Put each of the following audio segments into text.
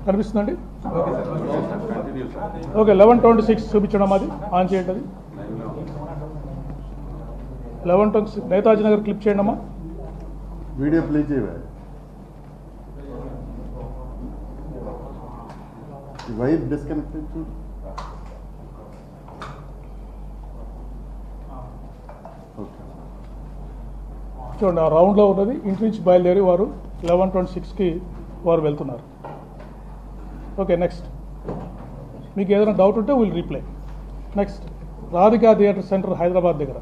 కనిపిస్తుందండి? ఓకే 11:26 చూపించడం అది ఆన్ చేయండి. అది 11:26 నేతాజీ నగర్ క్లిప్ చేయండి అమ్మా. వీడియో ప్లే చేయవా? వైర్ డిస్కనెక్టెడ్ చూడు. చూడండి ఆ రౌండ్లో ఉన్నది. ఇంటి నుంచి బయలుదేరి వారు 11:26కి వారు వెళ్తున్నారు. Okay next. మీకు ఏదైనా డౌట్ ఉంటే will reply. Next Radhika theatre centre Hyderabad దగ్గర.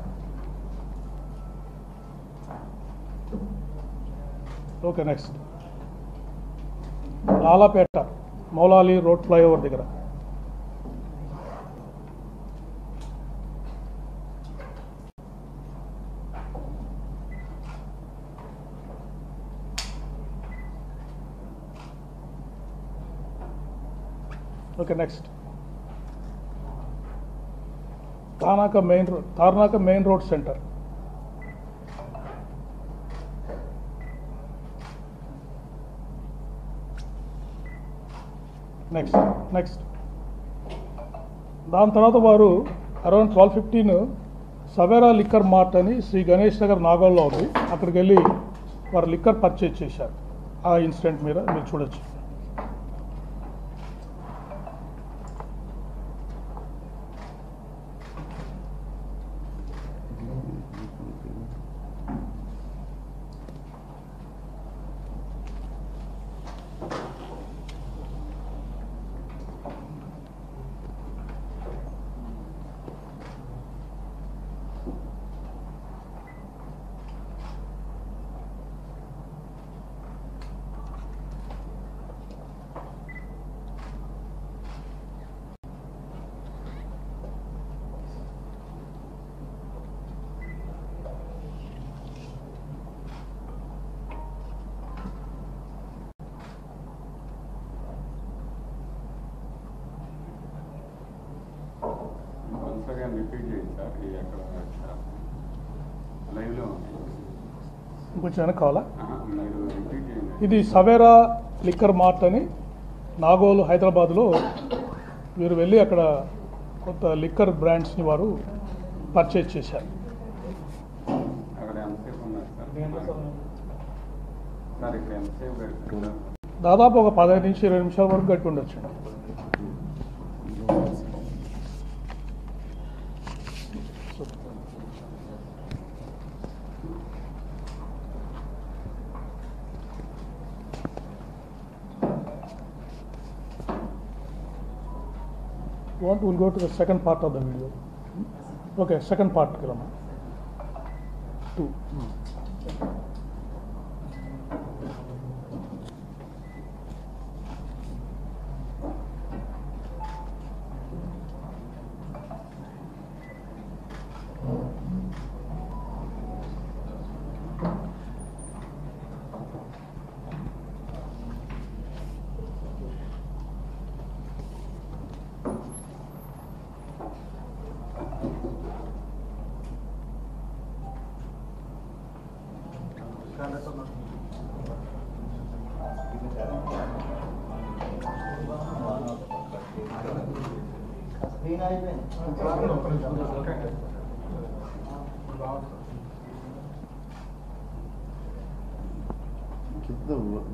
Okay next Lalapet Moulali road flyover దగ్గర. Okay next Tarnaka main road centre. Next దాని తర్వాత వారు అరౌండ్ 12:15 సవేరా లిక్కర్ మార్ట్ అని శ్రీ గణేష్ నగర్ నాగోల్లో ఉంది. అక్కడికి వెళ్ళి వారు లిక్కర్ పర్చేజ్ చేశారు. ఆ ఇన్సిడెంట్ మీద మీరు చూడొచ్చు. కొంచెం వెనక్కి కావాలా? ఇది సవేరా లిక్కర్ మార్ట్ అని నాగోలు హైదరాబాద్లో వీరు వెళ్ళి అక్కడ కొంత లిక్కర్ బ్రాండ్స్ని వారు పర్చేజ్ చేశారు. దాదాపు ఒక 15 నుంచి 20 నిమిషాల వరకు గట్టి ఉండొచ్చు. We'll go to the second part of the video. Okay, second part. 2.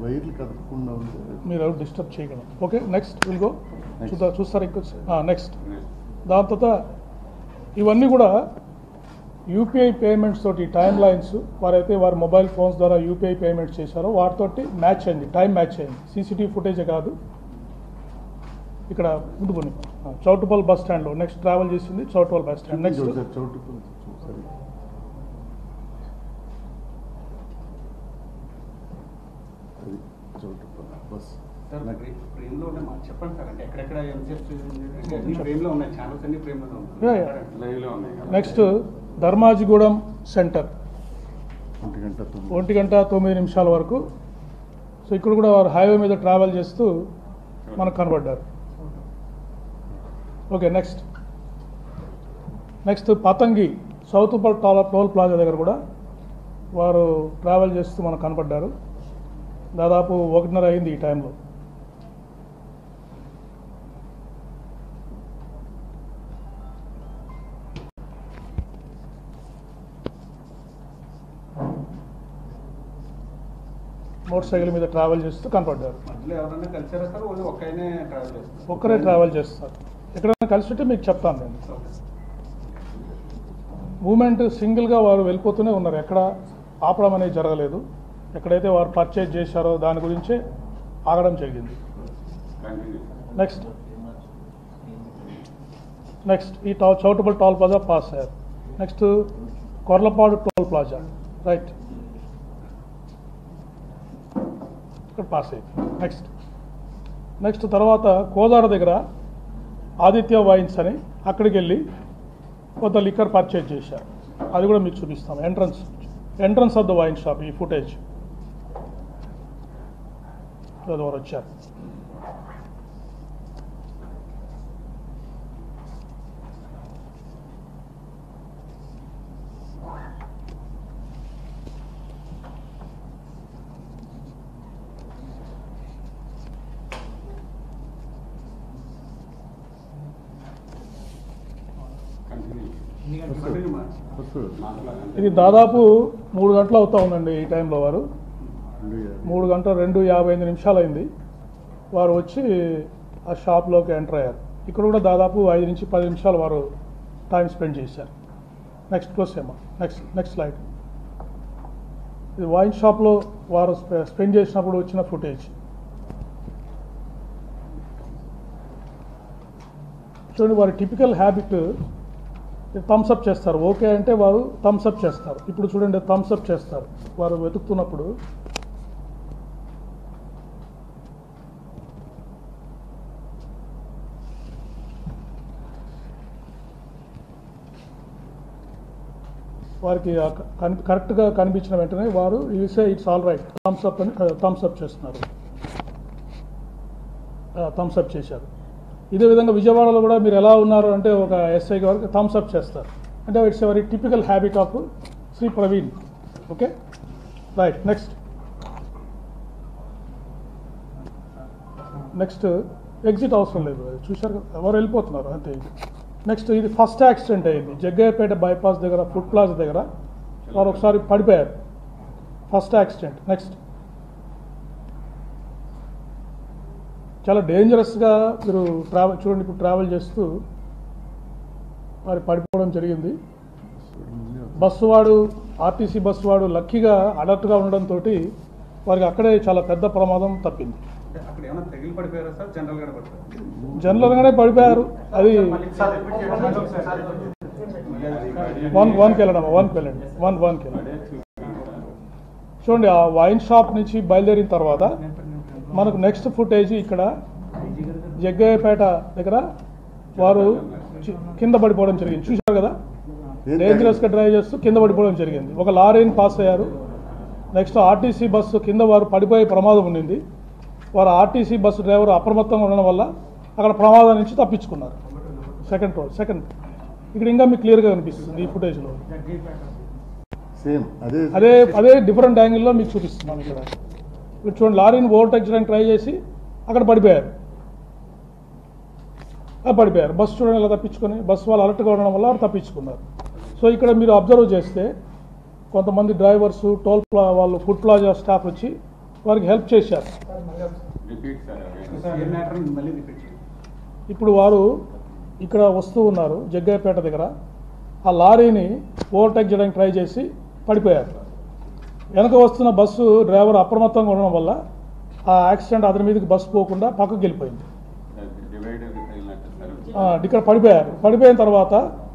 వైర్లు కదలకుండా మీరు ఎవరు డిస్టర్బ్ చేయగలరు. Okay next will go. చూస్తారు ఇంకో నెక్స్ట్. దాని తర్వాత ఇవన్నీ కూడా యూపీఐ పేమెంట్స్ తోటి టైం లైన్స్ వారైతే వారి మొబైల్ ఫోన్స్ ద్వారా యూపీఐ పేమెంట్స్ చేశారో వాటితోటి మ్యాచ్ అయింది, టైం మ్యాచ్ అయింది. సీసీటీవీ ఫుటేజే కాదు. ఇక్కడ ముందుకొని చౌటుపల్ బస్ స్టాండ్లో నెక్స్ట్ ట్రావెల్ చేసింది Choutuppal bus stand. Next next Dharmajigudem centre 1:09 వరకు. సో ఇక్కడ కూడా వారు హైవే మీద ట్రావెల్ చేస్తూ మనకు కనబడ్డారు. ఓకే నెక్స్ట్ పతంగి సౌతుపల్ టోల్ ప్లాజా దగ్గర కూడా వారు ట్రావెల్ చేస్తూ మనకు కనపడ్డారు. దాదాపు 1:30 అయింది ఈ టైంలో. మోటార్ సైకిల్ మీద ట్రావెల్ చేస్తూ కనపడ్డారు. మధ్యలో ఎవరైనా కలిసారా సార్? ఓన్లీ ఒక్కనే ట్రావెల్ చేస్తారు? ఒక్కరే ట్రావెల్ చేస్తారు. ఎక్కడైనా కలిసి ఉంటే మీకు చెప్తాను నేను. మూమెంట్ సింగిల్గా వారు వెళ్ళిపోతూనే ఉన్నారు, ఎక్కడ ఆపడం అనేది జరగలేదు. ఎక్కడైతే వారు పర్చేజ్ చేశారో దాని గురించే ఆగడం జరిగింది. నెక్స్ట్ ఈ చౌటబుల్ టోల్ ప్లాజా పాస్ అయ్యారు. Next Korlapadu toll plaza, right, ఇక్కడ పాస్ అయ్యింది. నెక్స్ట్ తర్వాత కోదాడ దగ్గర ఆదిత్య వైన్స్ అని అక్కడికి వెళ్ళి కొంత లిక్కర్ పర్చేజ్ చేశారు. అది కూడా మీకు చూపిస్తాం. Entrance of the wine shop, ఈ ఫుటేజ్ వారు వచ్చారు. ఇది దాదాపు 3 గంటలు అవుతా ఉందండి. ఈ టైంలో వారు 3 గంటల 2:55 అయింది. వారు వచ్చి ఆ షాప్లోకి ఎంటర్ అయ్యారు. ఇక్కడ కూడా దాదాపు 5 నుంచి 10 నిమిషాలు వారు టైం స్పెండ్ చేశారు. నెక్స్ట్ క్లోజ్ ఏమో, నెక్స్ట్ స్లైడ్. ఇది వైన్ షాప్లో వారు స్పెండ్ చేసినప్పుడు వచ్చిన ఫుటేజ్ చూడండి. వారి టిపికల్ హ్యాబిట్ థమ్స్అప్ చేస్తారు. ఓకే అంటే వారు థమ్స్అప్ చేస్తారు. ఇప్పుడు చూడండి, థమ్స్అప్ చేస్తారు వారు వెతుకుతున్నప్పుడు. వారికి కరెక్ట్గా కనిపించిన వెంటనే వారు say it's all right, Thums Up అని థమ్స్అప్ చేస్తున్నారు, థమ్స్అప్ చేశారు. ఇదే విధంగా విజయవాడలో కూడా మీరు ఎలా ఉన్నారు అంటే ఒక ఎస్ఐ గారికి థమ్స్అప్ చేస్తారు. అంటే it's very typical habit of Shri Praveen. Okay, right. Next exit అవసరం లేదు, చూశారు కదా, ఎవరు వెళ్ళిపోతున్నారు అంతే. నెక్స్ట్ ఇది ఫస్ట్ యాక్సిడెంట్ అయింది జగ్గయ్యపేట బైపాస్ దగ్గర, ఫుడ్ ప్లాజా దగ్గర. వారు ఒకసారి పడిపోయారు, ఫస్ట్ యాక్సిడెంట్. నెక్స్ట్ చాలా డేంజరస్గా మీరు చూడండి, ఇప్పుడు ట్రావెల్ చేస్తూ మరి పడిపోవడం జరిగింది. బస్సు వాడు, ఆర్టీసీ బస్సు వాడు లక్కీగా అలర్ట్గా ఉండడంతో వారికి అక్కడే చాలా పెద్ద ప్రమాదం తప్పింది. జనరల్గానే పడిపోయారు. అది వన్కి వెళ్ళండి. చూడండి, ఆ వైన్ షాప్ నుంచి బయలుదేరిన తర్వాత మనకు నెక్స్ట్ ఫుటేజ్ ఇక్కడ జగ్గయ్యపేట దగ్గర వారు కింద పడిపోవడం జరిగింది. చూశారు కదా, డేంజరస్గా డ్రైవ్ చేస్తూ కింద పడిపోవడం జరిగింది. ఒక లారీని పాస్ అయ్యారు. నెక్స్ట్ ఆర్టీసీ బస్సు కింద వారు పడిపోయే ప్రమాదం ఉండింది. వారు ఆర్టీసీ బస్సు డ్రైవర్ అప్రమత్తంగా ఉండడం వల్ల అక్కడ ప్రమాదం నుంచి తప్పించుకున్నారు. సెకండ్ ఇక్కడ ఇంకా మీకు క్లియర్గా కనిపిస్తుంది ఈ ఫుటేజ్లో. అదే డిఫరెంట్ యాంగిల్లో మీకు చూపిస్తున్నాను. ఇక్కడ చూడండి, లారీని ఓవర్టేక్ చేయడానికి ట్రై చేసి అక్కడ పడిపోయారు. బస్సు చూడండి ఇలా తప్పించుకొని, బస్సు వాళ్ళు అలర్ట్గా ఉండడం వల్ల వారు తప్పించుకున్నారు. సో ఇక్కడ మీరు అబ్జర్వ్ చేస్తే కొంతమంది డ్రైవర్సు, వాళ్ళు ఫుడ్ ప్లాజా స్టాఫ్ వచ్చి వారికి హెల్ప్ చేశారు. ఇప్పుడు వారు ఇక్కడ వస్తూ ఉన్నారు జగ్గయ్యపేట దగ్గర. ఆ లారీని ఓవర్టేక్ చేయడానికి ట్రై చేసి పడిపోయారు. వెనక వస్తున్న బస్సు డ్రైవర్ అప్రమత్తంగా ఉండడం వల్ల ఆ యాక్సిడెంట్ అతని మీదకి బస్సు పోకుండా పక్కకు వెళ్ళిపోయింది. ఇక్కడ పడిపోయిన తర్వాత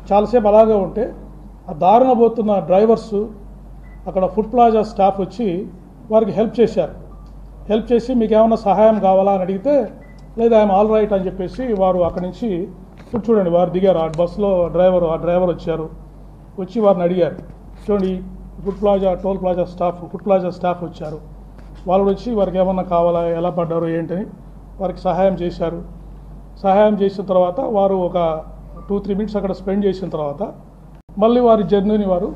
చాలాసేపు అలాగే ఉంటే ఆ దారిన పోతున్న డ్రైవర్సు, అక్కడ ఫుడ్ ప్లాజా స్టాఫ్ వచ్చి వారికి హెల్ప్ చేశారు. హెల్ప్ చేసి మీకు ఏమైనా సహాయం కావాలా అని అడిగితే, లేదా ఐఎమ్ ఆల్ రైట్ అని చెప్పేసి వారు అక్కడి నుంచి చూడండి వారు దిగారు. ఆ బస్సులో డ్రైవర్ వచ్చారు, వచ్చి వారిని అడిగారు. చూడండి, ఫుడ్ ప్లాజా స్టాఫ్ వచ్చారు. వాళ్ళు వచ్చి వారికి ఏమన్నా కావాలా, ఎలా పడ్డారు ఏంటని వారికి సహాయం చేశారు. సహాయం చేసిన తర్వాత వారు ఒక 2-3 మినిట్స్ అక్కడ స్పెండ్ చేసిన తర్వాత మళ్ళీ వారి జర్నీని వారు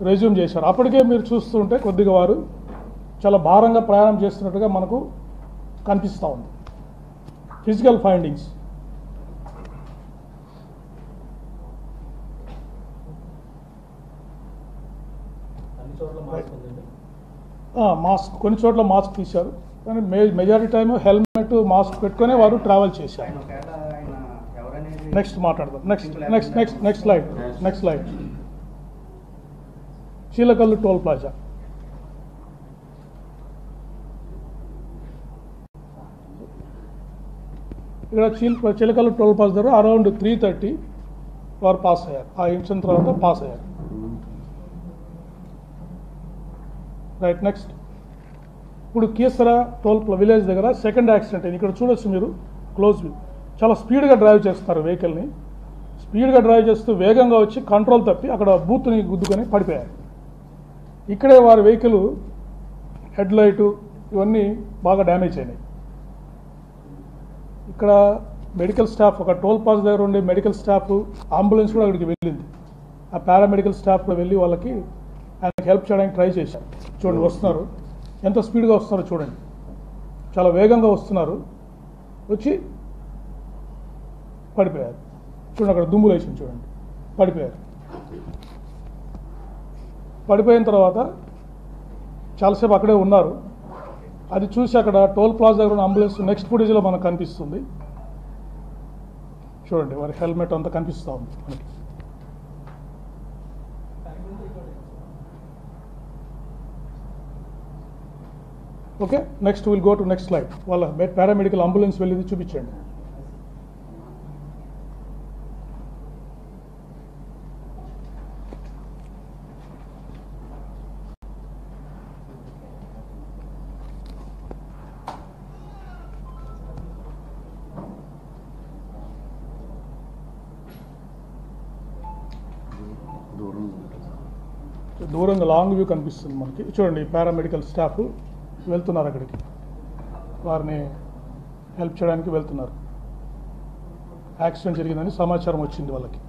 రెజ్యూమ్ చేశారు. అప్పటికే మీరు చూస్తుంటే కొద్దిగా వారు చాలా భారంగా ప్రయాణం చేస్తున్నట్టుగా మనకు కనిపిస్తూ ఉంది. ఫిజికల్ ఫైండింగ్స్ మాస్క్ కొన్ని చోట్ల మాస్క్ తీశారు, కానీ మెజారిటీ టైం హెల్మెట్ మాస్క్ పెట్టుకునే వారు ట్రావెల్ చేశారు. నెక్స్ట్ మాట్లాడదాం. Next slide. Chilakallu toll plaza. ఇక్కడ చిలకల్లు టోల్ ప్లాజా దగ్గర అరౌండ్ 3:30 వారు పాస్ అయ్యారు. ఆ ఇన్సిడెంట్ తర్వాత పాస్ అయ్యారు. రైట్. నెక్స్ట్ ఇప్పుడు కీసరా టోల్ విలేజ్ దగ్గర సెకండ్ యాక్సిడెంట్ అయింది. ఇక్కడ చూడొచ్చు మీరు క్లోజ్ వ్యూ. చాలా స్పీడ్గా డ్రైవ్ చేస్తారు వెహికల్ని. స్పీడ్గా డ్రైవ్ చేస్తూ వేగంగా వచ్చి కంట్రోల్ తప్పి అక్కడ బూత్ని గుద్దుకొని పడిపోయారు. ఇక్కడే వారి వెహికల్ హెడ్ లైటు ఇవన్నీ బాగా డ్యామేజ్ అయినాయి. ఇక్కడ మెడికల్ స్టాఫ్, ఒక టోల్ పాస్ దగ్గర ఉండే మెడికల్ స్టాఫ్, అంబులెన్స్ కూడా అక్కడికి వెళ్ళింది. ఆ పారామెడికల్ స్టాఫ్ కూడా వెళ్ళి వాళ్ళకి ఆయనకి హెల్ప్ చేయడానికి ట్రై చేశారు. చూడండి వస్తున్నారు, ఎంత స్పీడ్గా వస్తున్నారో చూడండి, చాలా వేగంగా వస్తున్నారు. వచ్చి పడిపోయారు. చూడండి అక్కడ దుమ్ములు వేసింది, చూడండి పడిపోయారు. పడిపోయిన తర్వాత చాలాసేపు అక్కడే ఉన్నారు. అది చూసి అక్కడ టోల్ ప్లాజా దగ్గర ఉన్న అంబులెన్స్ నెక్స్ట్ ఫుటేజ్లో మనకు కనిపిస్తుంది. చూడండి వారి హెల్మెట్ అంతా కనిపిస్తూ ఉంది మనకి. Okay, next will go to next slide. వాళ్ళ పారామెడికల్ అంబులెన్స్ వెళ్ళింది చూపించండి. దూరంగా లాంగ్ వ్యూ కనిపిస్తుంది మనకి. చూడండి పారామెడికల్ స్టాఫ్ వెళ్తున్నారు అక్కడికి, వారిని హెల్ప్ చేయడానికి వెళ్తున్నారు. యాక్సిడెంట్ జరిగిందని సమాచారం వచ్చింది వాళ్ళకి.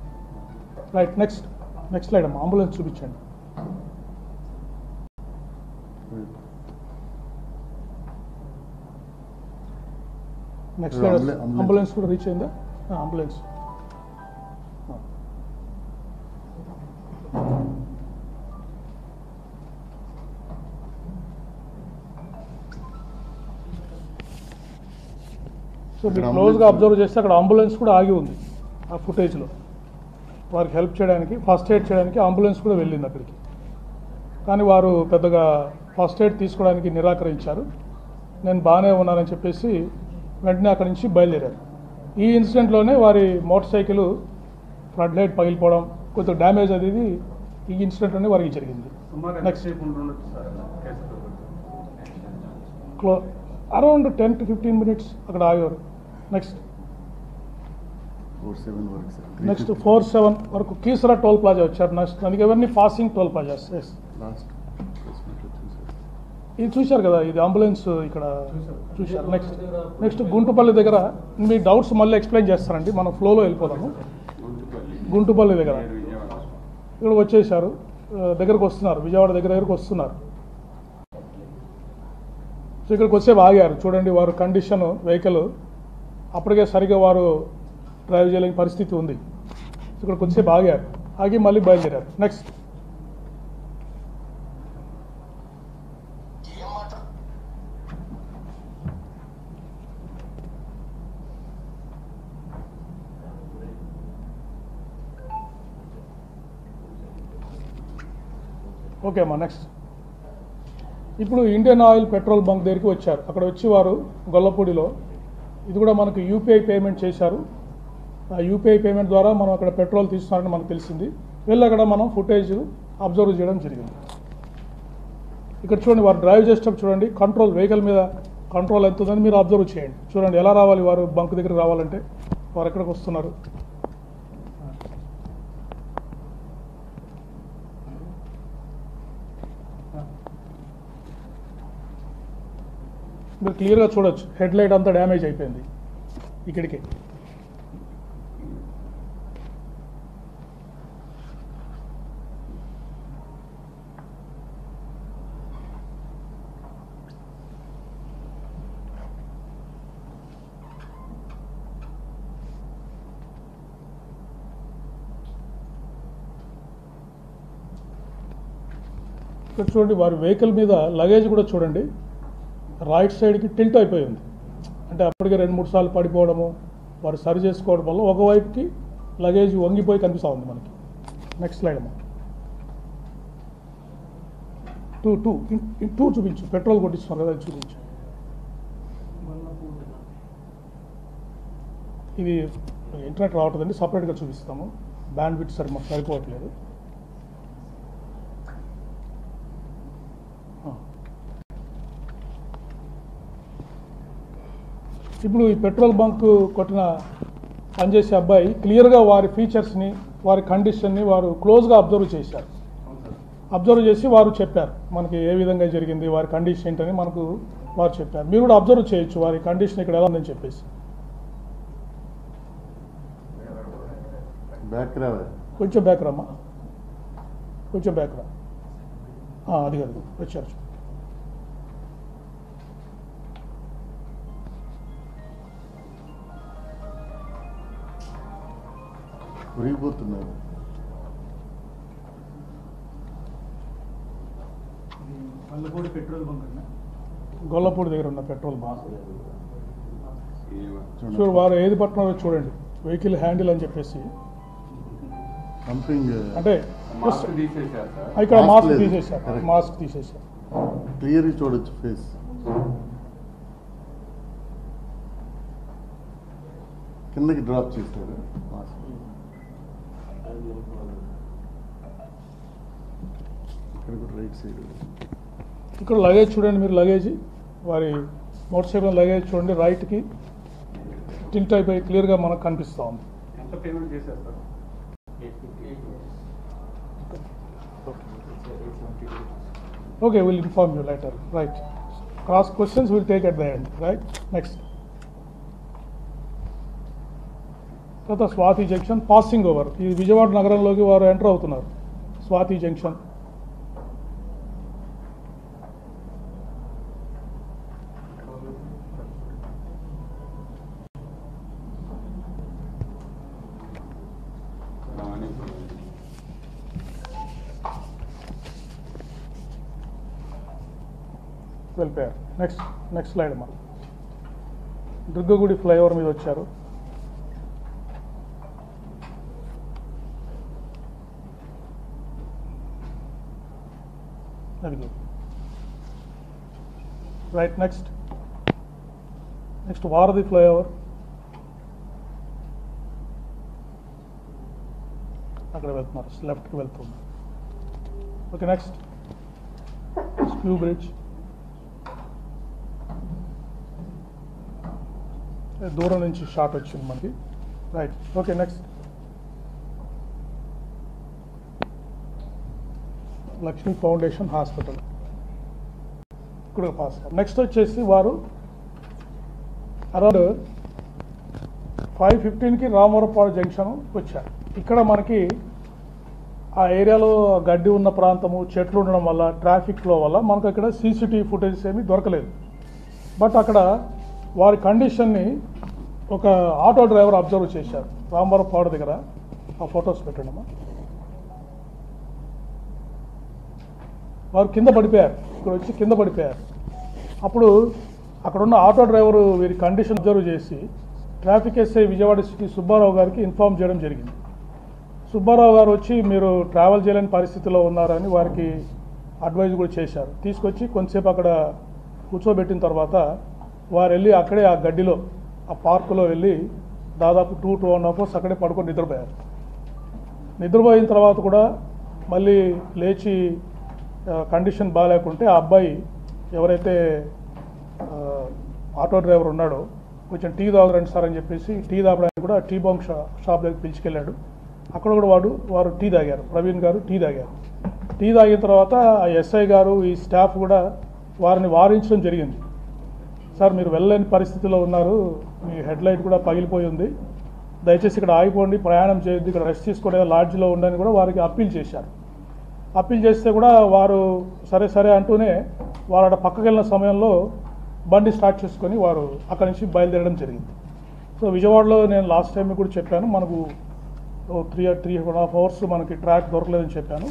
రైట్. నెక్స్ట్ స్లైడ్ అమ్మా, అంబులెన్స్ చూపించండి. Next slide. అంబులెన్స్ కూడా రీచ్ అయిందా? అంబులెన్స్. సో మీరు క్లోజ్గా అబ్జర్వ్ చేస్తే అక్కడ అంబులెన్స్ కూడా ఆగి ఉంది. ఆ ఫుటేజ్లో వారికి హెల్ప్ చేయడానికి, ఫస్ట్ ఎయిడ్ చేయడానికి అంబులెన్స్ కూడా వెళ్ళింది అక్కడికి. కానీ వారు పెద్దగా ఫస్ట్ ఎయిడ్ తీసుకోవడానికి నిరాకరించారు. నేను బాగానే ఉన్నానని చెప్పేసి వెంటనే అక్కడి నుంచి బయలుదేరారు. ఈ ఇన్సిడెంట్లోనే వారి మోటార్ సైకిల్ ఫ్రంట్ లైట్ పగిలిపోవడం, కొంచెం డ్యామేజ్ అది ఈ ఇన్సిడెంట్లోనే వారికి జరిగింది. నెక్స్ట్ అరౌండ్ 10 to 15 minutes అక్కడ ఆగారు. నెక్స్ట్ 4-7 వరకు కీసరా టోల్ ప్లాజా వచ్చారు. నెక్స్ట్ దానికి ఎవరిని పాసింగ్ టోల్ ప్లాజాస్. ఇది చూశారు కదా, ఇది అంబులెన్స్ ఇక్కడ చూశారు. నెక్స్ట్ గుంటుపల్లి దగ్గర మీ డౌట్స్ మళ్ళీ ఎక్స్ప్లెయిన్ చేస్తారండి, మనం ఫ్లోలో వెళ్ళిపోదాము. గుంటుపల్లి దగ్గర ఇక్కడ వచ్చేసారు, దగ్గరకు వస్తున్నారు, విజయవాడ దగ్గరకు వస్తున్నారు. సో ఇక్కడికి వచ్చేపు ఆగారు. చూడండి వారు కండిషన్, వెహికల్ అప్పటికే సరిగా వారు డ్రైవ్ చేయలేని పరిస్థితి ఉంది. ఇక్కడికి వచ్చేపు ఆగారు, ఆగి మళ్ళీ బయలుదేరారు. నెక్స్ట్ ఓకే అమ్మా. నెక్స్ట్ ఇప్పుడు ఇండియన్ ఆయిల్ పెట్రోల్ బంక్ దగ్గరికి వచ్చారు. అక్కడ వచ్చి వారు గొల్లపూడిలో, ఇది కూడా మనకు యూపీఐ పేమెంట్ చేశారు. ఆ యూపీఐ పేమెంట్ ద్వారా మనం అక్కడ పెట్రోల్ తీస్తున్నారని మనకు తెలిసింది. వెళ్ళి అక్కడ మనం ఫుటేజ్ అబ్జర్వ్ చేయడం జరిగింది. ఇక్కడ చూడండి వారు డ్రైవ్ చేసేటప్పుడు చూడండి కంట్రోల్, వెహికల్ మీద కంట్రోల్ ఎంత ఉందని మీరు అబ్జర్వ్ చేయండి. చూడండి ఎలా రావాలి వారు బంక్ దగ్గరికి రావాలంటే, వారు ఎక్కడికి వస్తున్నారు. మీరు క్లియర్గా చూడొచ్చు, హెడ్ లైట్ అంతా డ్యామేజ్ అయిపోయింది ఇక్కడికి. ఇక్కడ చూడండి వారి వెహికల్ మీద లగేజ్ కూడా చూడండి రైట్ సైడ్కి టిల్ట్ అయిపోయి ఉంది. అంటే అప్పటికే 2-3 సార్లు పడిపోవడము వారు సరి చేసుకోవడం వల్ల ఒకవైపుకి లగేజ్ వంగిపోయి కనిపిస్తూ ఉంది మనకి. నెక్స్ట్ స్లైడ్ అమ్మా. టూ చూపించు, పెట్రోల్ కొట్టిస్తున్నారు కదా, అది చూపించు. ఇది ఇంటర్నెట్ రావట్లేదండి, సపరేట్గా చూపిస్తాము. బ్యాండ్ విడ్త్ మాకు సరిపోవట్లేదు. ఇప్పుడు ఈ పెట్రోల్ బంక్ కొట్టిన పనిచేసే అబ్బాయి క్లియర్గా వారి ఫీచర్స్ని వారి కండిషన్ని వారు క్లోజ్గా అబ్జర్వ్ చేశారు. అబ్జర్వ్ చేసి వారు చెప్పారు మనకి ఏ విధంగా జరిగింది, వారి కండిషన్ ఏంటని మనకు వారు చెప్పారు. మీరు కూడా అబ్జర్వ్ చేయొచ్చు వారి కండిషన్ ఇక్కడ ఎలా ఉందని చెప్పేసి. కొంచెం బ్యాక్ రమ్మా, కొంచెం బ్యాక్ రా. అది కాదు, వచ్చారు. ఉరిగిపోతున్నారు. గొల్లపూడి దగ్గర ఉన్న పెట్రోల్ బంక్. చూడు వారు ఏది పట్టున్నారో చూడండి, వెహికల్ హ్యాండిల్ అని చెప్పేసి. అంటే ఇక్కడ మాస్క్ తీసేశారు, మాస్క్ తీసేశారు. క్లియర్ చూడొచ్చు ఫేస్. కిందకి డ్రాప్ చేస్తారు మాస్క్. ఇక్కడ కూడా రైట్ సైడ్. ఇక్కడ లగేజ్ చూడండి మీరు, లగేజ్ వారి మోటార్ సైకిల్ లగేజ్ చూడండి రైట్కి టిల్ట్ అయిపోయి క్లియర్గా మనకు కనిపిస్తూ ఉంది. ఎంత పేమెంట్ చేశారు sir? Okay, we'll inform you later. Right. Cross questions we'll take at the end. Right. Next. తర్వాత స్వాతి జంక్షన్ పాసింగ్ ఓవర్. ఈ విజయవాడ నగరంలోకి వారు ఎంటర్ అవుతున్నారు. స్వాతి జంక్షన్. వెళ్ళిపోయారు. నెక్స్ట్ స్లైడ్ అమ్మా. దుర్గగుడి ఫ్లైఓవర్ మీద వచ్చారు. అది రైట్. నెక్స్ట్ వారధి ఫ్లైఓవర్. అక్కడ వెళ్తున్నారు, లెఫ్ట్కి వెళ్తున్నారు. ఓకే. Next skew bridge. దూరం నుంచి షాట్ వచ్చింది మనకి. Right. Okay. Next Lakshmi foundation hospital, ఇక్కడ పాస్. నెక్స్ట్ వచ్చేసి వారు అరౌండ్ 5:15కి రామవరపాడు జంక్షన్ వచ్చారు. ఇక్కడ మనకి ఆ ఏరియాలో గడ్డి ఉన్న ప్రాంతము, చెట్లు ఉండడం వల్ల, ట్రాఫిక్ ఫ్లో వల్ల మనకు అక్కడ సీసీటీవీ ఫుటేజెస్ ఏమీ దొరకలేదు. బట్ అక్కడ వారి కండిషన్ని ఒక ఆటో డ్రైవర్ అబ్జర్వ్ చేశారు రామవరపాడు దగ్గర. ఆ ఫొటోస్ పెట్టండి అమ్మా. వారు కింద పడిపోయారు, ఇక్కడ వచ్చి కింద పడిపోయారు. అప్పుడు అక్కడున్న ఆటో డ్రైవరు వీరి కండిషన్ అబ్జర్వ్ చేసి traffic SI Vijayawada city Subbarao గారికి ఇన్ఫార్మ్ చేయడం జరిగింది. సుబ్బారావు గారు వచ్చి మీరు ట్రావెల్ చేయలేని పరిస్థితిలో ఉన్నారని వారికి అడ్వైజ్ కూడా చేశారు. తీసుకొచ్చి కొంతసేపు అక్కడ కూర్చోబెట్టిన తర్వాత వారు వెళ్ళి అక్కడే ఆ గడ్డిలో, ఆ పార్కులో వెళ్ళి దాదాపు 2.5 hours అక్కడే పడుకొని నిద్రపోయారు. నిద్రపోయిన తర్వాత కూడా మళ్ళీ లేచి కండిషన్ బాగాలేకుంటే ఆ అబ్బాయి ఎవరైతే ఆటో డ్రైవర్ ఉన్నాడో కొంచెం టీ తాగురండి సార్ అని చెప్పేసి టీ తాగడానికి కూడా టీ బంక్ షాప్ దగ్గర పిలిచికెళ్ళాడు. అక్కడ కూడా వారు టీ తాగారు, ప్రవీణ్ గారు టీ తాగారు. టీ తాగిన తర్వాత ఆ ఎస్ఐ గారు, ఈ స్టాఫ్ కూడా వారిని వారించడం జరిగింది. సార్ మీరు వెళ్ళలేని పరిస్థితిలో ఉన్నారు, మీ హెడ్ లైట్ కూడా పగిలిపోయి ఉంది, దయచేసి ఇక్కడ ఆగిపోండి, ప్రయాణం చేయొద్దు, ఇక్కడ రెస్ట్ తీసుకునే లాడ్జ్లో ఉండని కూడా వారికి అప్పీల్ చేశారు. అప్పీల్ చేస్తే కూడా వారు సరే అంటూనే వారు అక్కడ పక్కకి వెళ్ళిన సమయంలో బండి స్టార్ట్ చేసుకొని వారు అక్కడి నుంచి బయలుదేరడం జరిగింది. సో విజయవాడలో నేను లాస్ట్ టైం కూడా చెప్పాను, మనకు 3.5 hours మనకి ట్రాక్ దొరకలేదని చెప్పాను.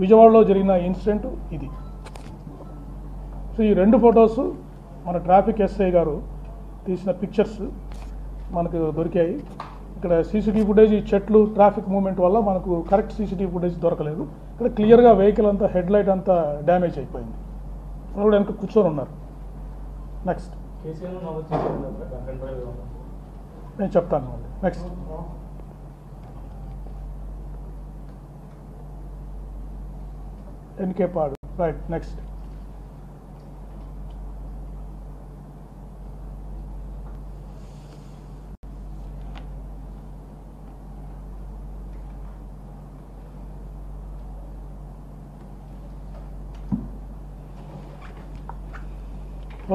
విజయవాడలో జరిగిన ఇన్సిడెంట్ ఇది. సో ఈ రెండు ఫొటోస్ మన ట్రాఫిక్ ఎస్ఐ గారు తీసిన పిక్చర్స్ మనకు దొరికాయి. ఇక్కడ సీసీటీవీ ఫుటేజ్, ఈ చెట్లు ట్రాఫిక్ మూవ్మెంట్ వల్ల మనకు కరెక్ట్ సీసీటీవీ ఫుటేజ్ దొరకలేదు. ఇక్కడ క్లియర్గా వెహికల్ అంతా హెడ్ లైట్ అంతా డ్యామేజ్ అయిపోయింది. వాళ్ళు కూడా వెనక కూర్చొని ఉన్నారు. నెక్స్ట్ నేను చెప్తాను మళ్ళీ. నెక్స్ట్ ఎన్కే పాడు. రైట్. Next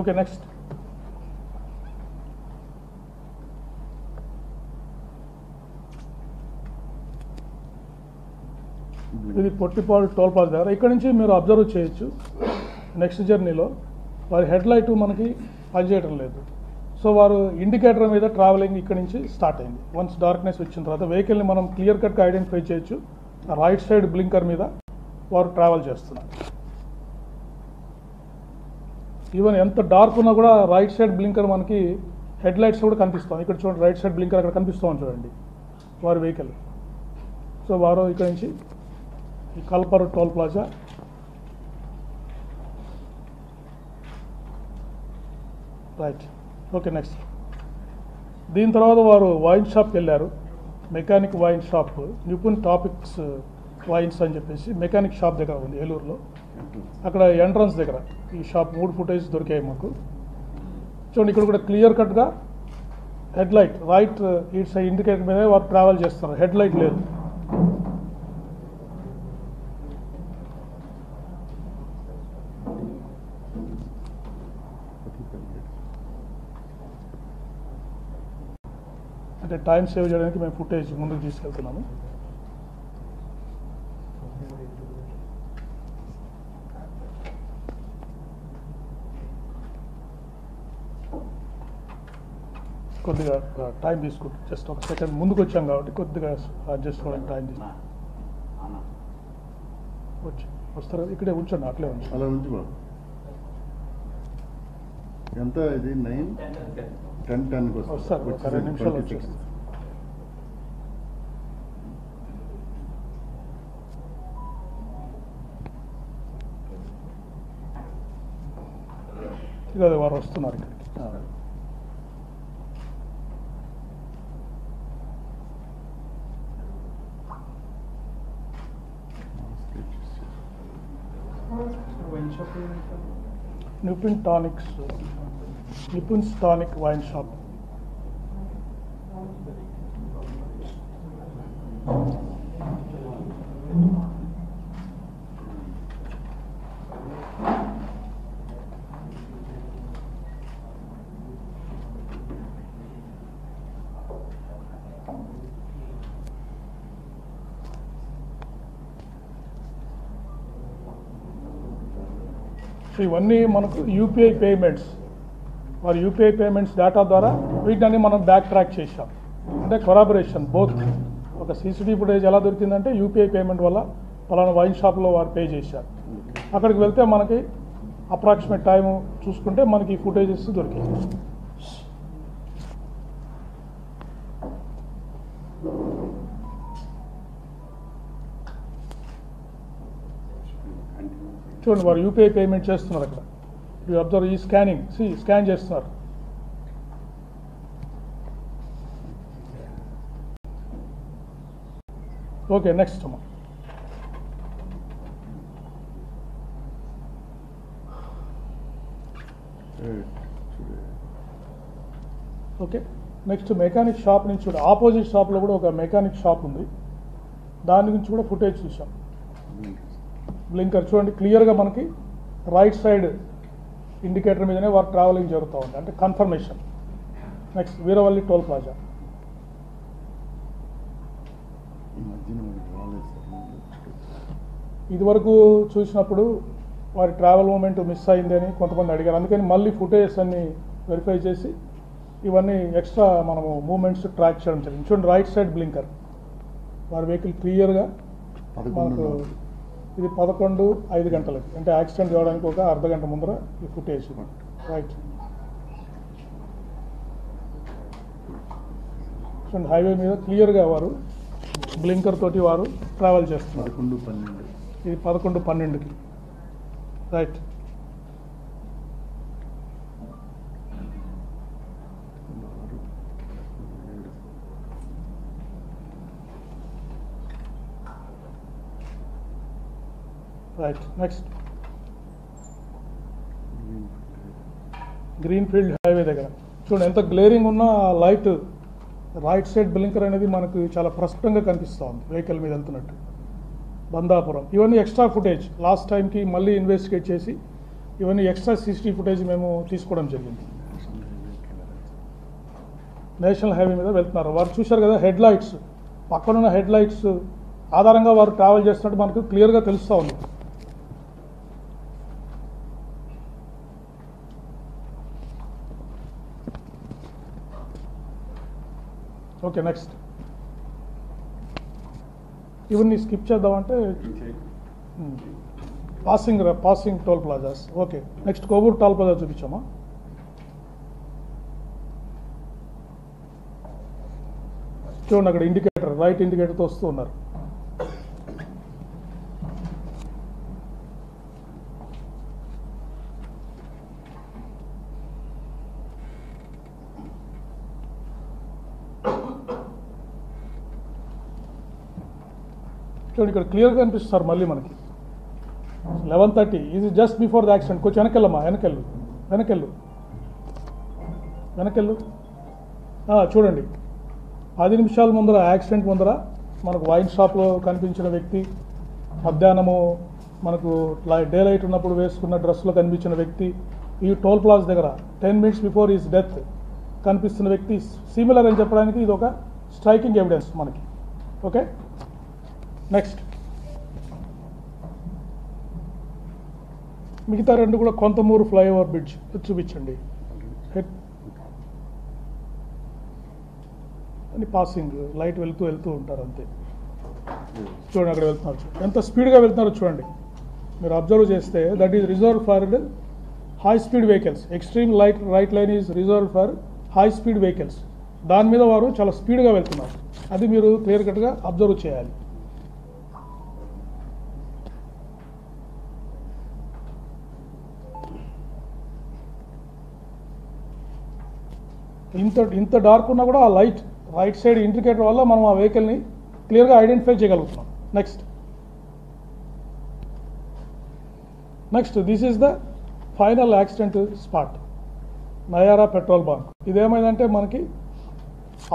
okay. నెక్స్ట్ ఇది పొట్టిపాడు టోల్ ప్లాజా దగ్గర. ఇక్కడ నుంచి మీరు అబ్జర్వ్ చేయొచ్చు నెక్స్ట్ జర్నీలో వారి హెడ్ లైట్ మనకి పనిచేయడం లేదు. సో వారు ఇండికేటర్ మీద ట్రావెలింగ్ ఇక్కడ నుంచి స్టార్ట్ అయింది. వన్స్ డార్క్నెస్ వచ్చిన తర్వాత వెహికల్ని మనం క్లియర్ కట్గా ఐడెంటిఫై చేయొచ్చు. రైట్ సైడ్ బ్లింకర్ మీద వారు ట్రావెల్ చేస్తున్నారు. ఈవెన్ ఎంత డార్క్ ఉన్నా కూడా రైట్ సైడ్ బ్లింకర్ మనకి హెడ్ లైట్స్ కూడా కనిపిస్తాం. ఇక్కడ చూడండి, రైట్ సైడ్ బ్లింకర్ అక్కడ కనిపిస్తాం చూడండి వారి వెహికల్. సో వారు ఇక్కడ నుంచి ఈ కల్పర్ toll plaza right. Okay. Next దీని తర్వాత వారు వైన్ షాప్కి వెళ్ళారు. మెకానిక్ వైన్ షాప్, నిపుణ్ టాపిక్స్ వైన్స్ అని చెప్పేసి మెకానిక్ షాప్ దగ్గర ఉంది ఏలూరులో. అక్కడ ఎంట్రన్స్ దగ్గర ఈ షాప్ 3 ఫుటేజ్ దొరికాయి మాకు. చూడండి, ఇక్కడ కూడా క్లియర్ కట్గా హెడ్ లైట్ రైట్ ఇటు సైడ్ ఇండికేటర్ మీదే వారు ట్రావెల్ చేస్తున్నారు. హెడ్ లైట్ లేదు. అంటే టైం సేవ్ చేయడానికి మేము ఫుటేజ్ ముందుకు తీసుకెళ్తున్నాము. కొద్దిగా టైం తీసుకుంటాం. జస్ట్ ఒక సెకండ్ ముందుకు వచ్చాం కాబట్టి కొద్దిగా అడ్జస్ట్ అవ్వడానికి టైం తీసుకుంటాం. వస్తారు ఇక్కడే ఉంచండి, అట్లే ఉంచండి. అలా నుంచి బాబు ఎంత ఇది 9:10 వస్తారు. ఒక 2 నిమిషాలు వచ్చేస్తారు. ఇక అది వారు వస్తున్నారు ఇక్కడికి. Nipun tonic wine shop. ఇవన్నీ మనకు యూపీఐ పేమెంట్స్, మరి యూపీఐ పేమెంట్స్ డేటా ద్వారా వీటిని మనం బ్యాక్ ట్రాక్ చేశాం. అంటే కొలాబరేషన్ బోత్. ఒక సీసీటీవీ ఫుటేజ్ ఎలా దొరికిందంటే యూపీఐ పేమెంట్ వల్ల పలానా వైన్ షాప్లో వారు పే చేశారు. అక్కడికి వెళ్తే మనకి అప్రాక్సిమేట్ టైం చూసుకుంటే మనకి ఈ ఫుటేజెస్ దొరికాయి. చూడండి, వారు యూపీఐ పేమెంట్ చేస్తున్నారు. అక్కడ యూ అబ్జర్వ్ ఈ స్కానింగ్, స్కాన్ చేస్తున్నారు. ఓకే. నెక్స్ట్ అమ్మా. ఓకే. నెక్స్ట్ మెకానిక్ షాప్ నుంచి కూడా ఆపోజిట్ షాప్లో కూడా ఒక మెకానిక్ షాప్ ఉంది. దాని గురించి కూడా ఫుటేజ్ చూసాం. బ్లింకర్ చూడండి, క్లియర్గా మనకి రైట్ సైడ్ ఇండికేటర్ మీదనే వారు ట్రావెలింగ్ జరుగుతూ ఉంది, అంటే confirmation. Next Veeravalli toll plaza. ఇదివరకు చూసినప్పుడు వారి ట్రావెల్ మూమెంట్ మిస్ అయింది అని కొంతమంది అడిగారు. అందుకని మళ్ళీ ఫుటేజెస్ అన్ని వెరిఫై చేసి ఇవన్నీ ఎక్స్ట్రా మనము మూమెంట్స్ ట్రాక్ చేయడం జరిగింది. చూడండి, రైట్ సైడ్ బ్లింకర్ వారి వెహికల్ క్లియర్గా మనకు ఇది 11:05 అంటే యాక్సిడెంట్ కావడానికి ఒక అర్ధగంట ముందర ఈ ఫుటేజ్. రైట్. చూడండి, హైవే మీద క్లియర్గా వారు బ్లింకర్ తోటి వారు ట్రావెల్ చేస్తున్నారు. 11-12. ఇది 11:12కి. Right. Right. Next green field highway దగ్గర చూడండి ఎంత గ్లేరింగ్ ఉన్న లైట్ రైట్ సైడ్ బ్లింకర్ అనేది మనకు చాలా ప్రస్ఫుటంగా కనిపిస్తూ ఉంది వెహికల్ మీద వెళ్తున్నట్టు. బందాపురం ఇవన్నీ ఎక్స్ట్రా ఫుటేజ్ లాస్ట్ టైంకి మళ్ళీ ఇన్వెస్టిగేట్ చేసి ఇవన్నీ ఎక్స్ట్రా CCTV ఫుటేజ్ మేము తీసుకోవడం జరిగింది. నేషనల్ హైవే మీద వెళ్తున్నారు వారు. చూశారు కదా హెడ్ లైట్స్, పక్కనున్న హెడ్ లైట్స్ ఆధారంగా వారు ట్రావెల్ చేస్తున్నట్టు మనకు క్లియర్గా తెలుస్తూ ఉంది. ఓకే. నెక్స్ట్ ఇవన్నీ స్కిప్ చేద్దామంటే passing toll plazas. Okay. Next Kovur toll plaza చూపించామా. చూడండి అక్కడ ఇండికేటర్ రైట్ ఇండికేటర్తో వస్తూ ఉన్నారు. చూడండి ఇక్కడ క్లియర్గా కనిపిస్తారు మళ్ళీ మనకి 11:30. ఇది జస్ట్ బిఫోర్ ద యాక్సిడెంట్. కొంచెం వెనకెళ్ళమ్మా, వెనకెళ్ళు. చూడండి 10 నిమిషాల ముందర యాక్సిడెంట్ ముందర మనకు వైన్ షాప్లో కనిపించిన వ్యక్తి, మధ్యాహ్నము మనకు డే లైట్ ఉన్నప్పుడు వేసుకున్న డ్రెస్లో కనిపించిన వ్యక్తి, ఈ టోల్ ప్లాజా దగ్గర 10 minutes బిఫోర్ ఈజ్ డెత్ కనిపిస్తున్న వ్యక్తి సిమిలర్ అని చెప్పడానికి ఇది ఒక స్ట్రైకింగ్ ఎవిడెన్స్ మనకి. ఓకే. నెక్స్ట్ మిగతా రెండు కూడా కొంతమూరు ఫ్లైఓవర్ బ్రిడ్జ్ చూపించండి. అని పాసింగ్ లైట్ వెళ్తూ ఉంటారు అంతే. చూడండి అక్కడ వెళ్తున్నారు, ఎంత స్పీడ్గా వెళ్తున్నారో చూడండి. మీరు అబ్జర్వ్ చేస్తే that is reserve for high speed vehicles. Extreme right line is reserve for high speed vehicles. దాని మీద వారు చాలా స్పీడ్గా వెళ్తున్నారు. అది మీరు క్లియర్ కట్గా అబ్జర్వ్ చేయాలి. ఇంత డార్క్ ఉన్నా కూడా ఆ లైట్ రైట్ సైడ్ ఇండికేటర్ వల్ల మనం ఆ వెహికల్ని క్లియర్గా ఐడెంటిఫై చేయగలుగుతున్నాం. Next this is the final accident spot, Nayara petrol bunk. ఇదేమైందంటే మనకి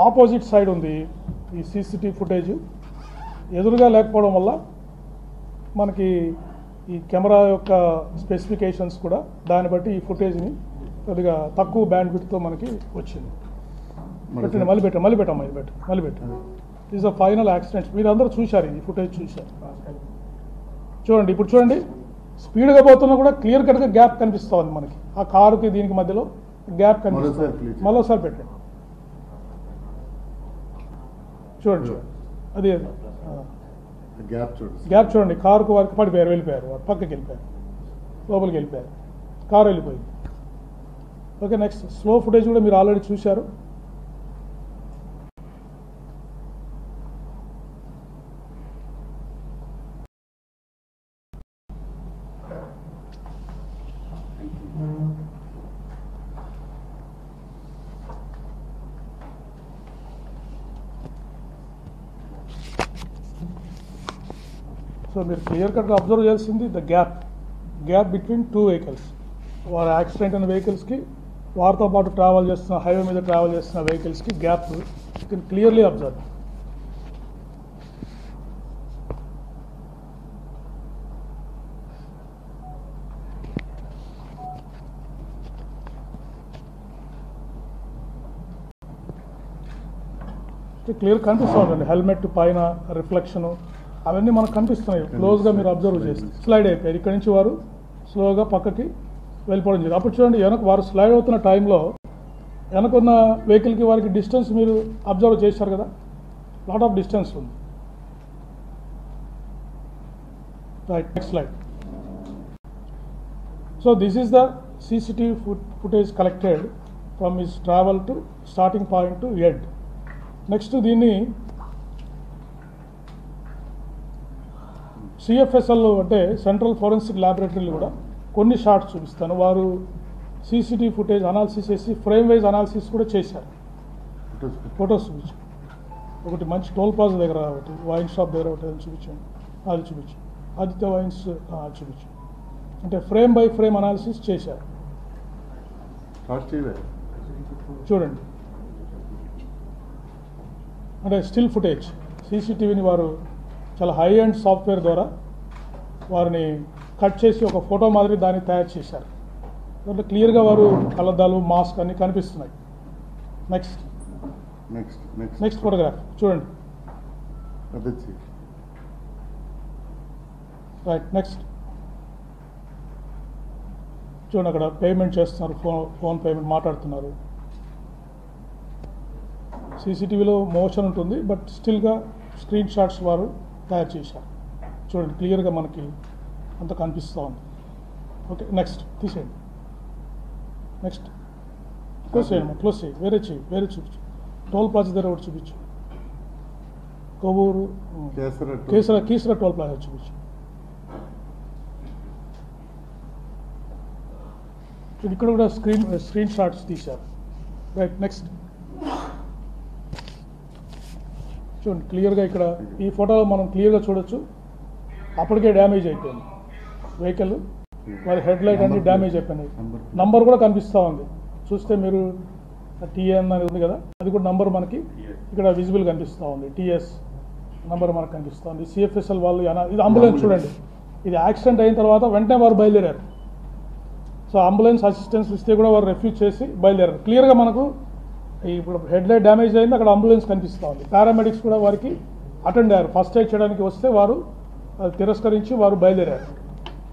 ఆపోజిట్ సైడ్ ఉంది ఈ CCTV ఫుటేజ్. ఎదురుగా లేకపోవడం వల్ల మనకి ఈ కెమెరా యొక్క స్పెసిఫికేషన్స్ కూడా దాన్ని బట్టి ఈ ఫుటేజ్ని కొద్దిగా తక్కువ బ్యాండ్ విడ్త్తో మనకి వచ్చింది. పెట్టండి, మళ్ళీ పెట్టండి. Is a final accident. మీరు అందరూ చూశారు, ఈ ఫుటేజ్ చూశారు. చూడండి ఇప్పుడు చూడండి, స్పీడ్గా పోతున్నా కూడా క్లియర్ కట్గా గ్యాప్ కనిపిస్తూ ఉంది మనకి. ఆ కారుకి దీనికి మధ్యలో గ్యాప్ కనిపిస్తుంది. మరోసారి పెట్టండి. చూడండి అది గ్యాప్ చూడండి. కారుకు వారికి పడిపోయారు, వెళ్ళిపోయారు, వారు పక్కకి వెళ్ళిపోయారు, లోపలికి వెళ్ళిపోయారు, కారు వెళ్ళిపోయింది. ఓకే. నెక్స్ట్ స్లో ఫుటేజ్ కూడా మీరు ఆల్రెడీ చూశారు. సో మీరు క్లియర్ కట్గా అబ్జర్వ్ చేయాల్సింది ద గ్యాప్ బిట్వీన్ 2 వెహికల్స్. వారి యాక్సిడెంట్ అయిన వెహికల్స్కి వారితో పాటు ట్రావెల్ చేస్తున్న హైవే మీద ట్రావెల్ చేస్తున్న వెహికల్స్కి gap you can clearly observe. Clear కనిపిస్తూ ఉందండి. హెల్మెట్ పైన రిఫ్లెక్షను అవన్నీ మనకు కనిపిస్తున్నాయి. క్లోజ్గా మీరు అబ్జర్వ్ చేస్తే స్లైడ్ అయిపోయారు. ఇక్కడి నుంచి వారు స్లోగా పక్కకి వెళ్ళిపోవడం జరిగింది. అప్పుడు చూడండి, వారు స్లైడ్ అవుతున్న టైంలో వెనకున్న వెహికల్కి వారికి డిస్టెన్స్ మీరు అబ్జర్వ్ చేశారు కదా, లాట్ ఆఫ్ డిస్టెన్స్ ఉంది. Right, next slide. So this is the CCTV footage collected from his travel to starting point to end. Next to దీన్ని CFSL అంటే సెంట్రల్ ఫోరెన్సిక్ ల్యాబొరేటరీలు కూడా కొన్ని షార్ట్స్ చూపిస్తాను. వారు CCTV ఫుటేజ్ అనాలిసిస్ చేసి ఫ్రేమ్ వైజ్ అనాలిసిస్ కూడా చేశారు. ఫొటోస్ చూపించాను. ఒకటి మంచి టోల్ ప్లాజా దగ్గర ఒకటి, వైన్ షాప్ దగ్గర ఒకటి చూపించాను, అది చూపించాను. ఆదిత్య వైన్స్ చూపించాను. అంటే ఫ్రేమ్ బై ఫ్రేమ్ అనాలిసిస్ చేశారు. చూడండి, అంటే స్టిల్ ఫుటేజ్ CCTVని వారు చాలా హై అండ్ సాఫ్ట్వేర్ ద్వారా వారిని కట్ చేసి ఒక ఫోటో మాదిరి దాన్ని తయారు చేశారు. దాంట్లో క్లియర్గా వారు కళ్ళద్దాలు, మాస్క్ అన్నీ కనిపిస్తున్నాయి. నెక్స్ట్ నెక్స్ట్ ఫోటోగ్రాఫ్ చూడండి. రైట్, నెక్స్ట్ చూడండి, అక్కడ పేమెంట్ చేస్తున్నారు, ఫోన్ పేమెంట్ మాట్లాడుతున్నారు. CCTVలో మోషన్ ఉంటుంది, బట్ స్టిల్గా స్క్రీన్ షాట్స్ వారు తయారు చేశారు. చూడండి, క్లియర్గా మనకి అంత కనిపిస్తూ ఉంది. ఓకే, నెక్స్ట్ తీసేయండి. నెక్స్ట్ క్లోజ్ చేయండి, క్లోజ్ చేయి, వేరే చూపించు. టోల్ ప్లాజా దగ్గర ఒకటి చూపించు. కొవ్వూరు కీసర టోల్ ప్లాజా చూపించు. ఇక్కడ కూడా స్క్రీన్ షాట్స్ తీశారు. రైట్, నెక్స్ట్ చూడండి, క్లియర్గా ఇక్కడ ఈ ఫోటోలో మనం క్లియర్గా చూడొచ్చు. అప్పటికే డ్యామేజ్ అయిపోయింది వెహికల్, వారి హెడ్ లైట్ అన్ని డ్యామేజ్ అయిపోయినాయి. నంబర్ కూడా కనిపిస్తూ ఉంది. చూస్తే మీరు TN అనేది ఉంది కదా, అది కూడా నంబర్ మనకి ఇక్కడ విజిబుల్ కనిపిస్తూ ఉంది. TS నంబర్ మనకు కనిపిస్తూ ఉంది. CFSL వాళ్ళు ఇది అంబులెన్స్ చూడండి, ఇది యాక్సిడెంట్ అయిన తర్వాత వెంటనే వారు బయలుదేరారు. సో అంబులెన్స్ అసిస్టెన్స్ ఇస్తే కూడా వారు రెఫ్యూజ్ చేసి బయలుదేరారు. క్లియర్గా మనకు ఇప్పుడు హెడ్ లైట్ డ్యామేజ్ అయింది, అక్కడ అంబులెన్స్ కనిపిస్తూ ఉంది. పారామెడిక్స్ కూడా వారికి అటెండ్ అయ్యారు. ఫస్ట్ ఎయిడ్ చేయడానికి వస్తే వారు అది తిరస్కరించి వారు బయలుదేరారు.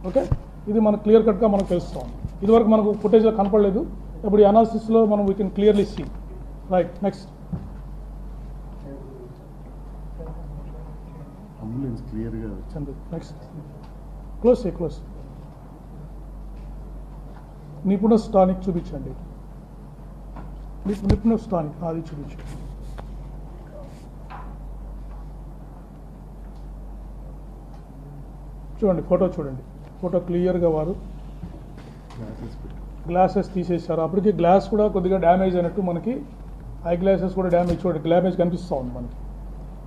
ఓకే, ఇది మనకు క్లియర్ కట్గా మనకు తెలుస్తూ ఉంది. ఇదివరకు మనకు ఫుటేజ్లో కనపడలేదు, ఇప్పుడు ఈ అనాలిసిస్లో మనం we can clearly see. Right, next ambulance క్లియర్గా చంద్ర. నెక్స్ట్ క్లోజ్ నిపుణ స్థానిక్ చూపించండి. నిపుణ స్థానిక్ అది చూపించండి. చూడండి, ఫోటో చూడండి, ఫోటో క్లియర్గా వారు గ్లాసెస్ తీసేశారు. అప్పటికి గ్లాస్ కూడా కొద్దిగా డ్యామేజ్ అయినట్టు మనకి ఐ గ్లాసెస్ కూడా డ్యామేజ్, చూడండి డ్యామేజ్ కనిపిస్తూ ఉంది మనకి.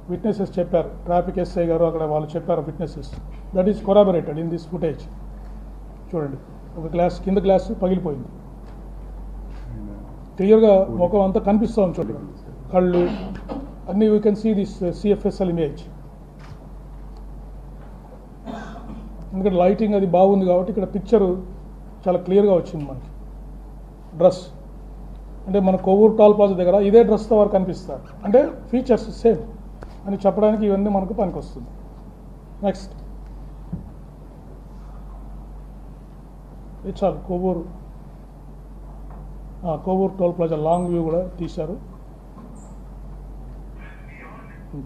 విట్నెసెస్ చెప్పారు, ట్రాఫిక్ SI గారు అక్కడ వాళ్ళు చెప్పారు witnesses. That is corroborated in this footage. చూడండి, ఒక గ్లాస్ కింద గ్లాస్ పగిలిపోయింది. క్లియర్గా ముఖం అంతా కనిపిస్తూ ఉంది. చూడండి, కళ్ళు అన్నీ you can see this CFSL image. ఎందుకంటే లైటింగ్ అది బాగుంది కాబట్టి ఇక్కడ పిక్చరు చాలా క్లియర్గా వచ్చింది మనకి. డ్రెస్ అంటే మన కొవ్వూరు టోల్ ప్లాజా దగ్గర ఇదే డ్రెస్తో వారు కనిపిస్తారు. అంటే ఫీచర్స్ సేమ్ అని చెప్పడానికి ఇవన్నీ మనకు పనికొస్తుంది. నెక్స్ట్ ఇది చాలు. Kovvur toll plaza long view కూడా తీశారు.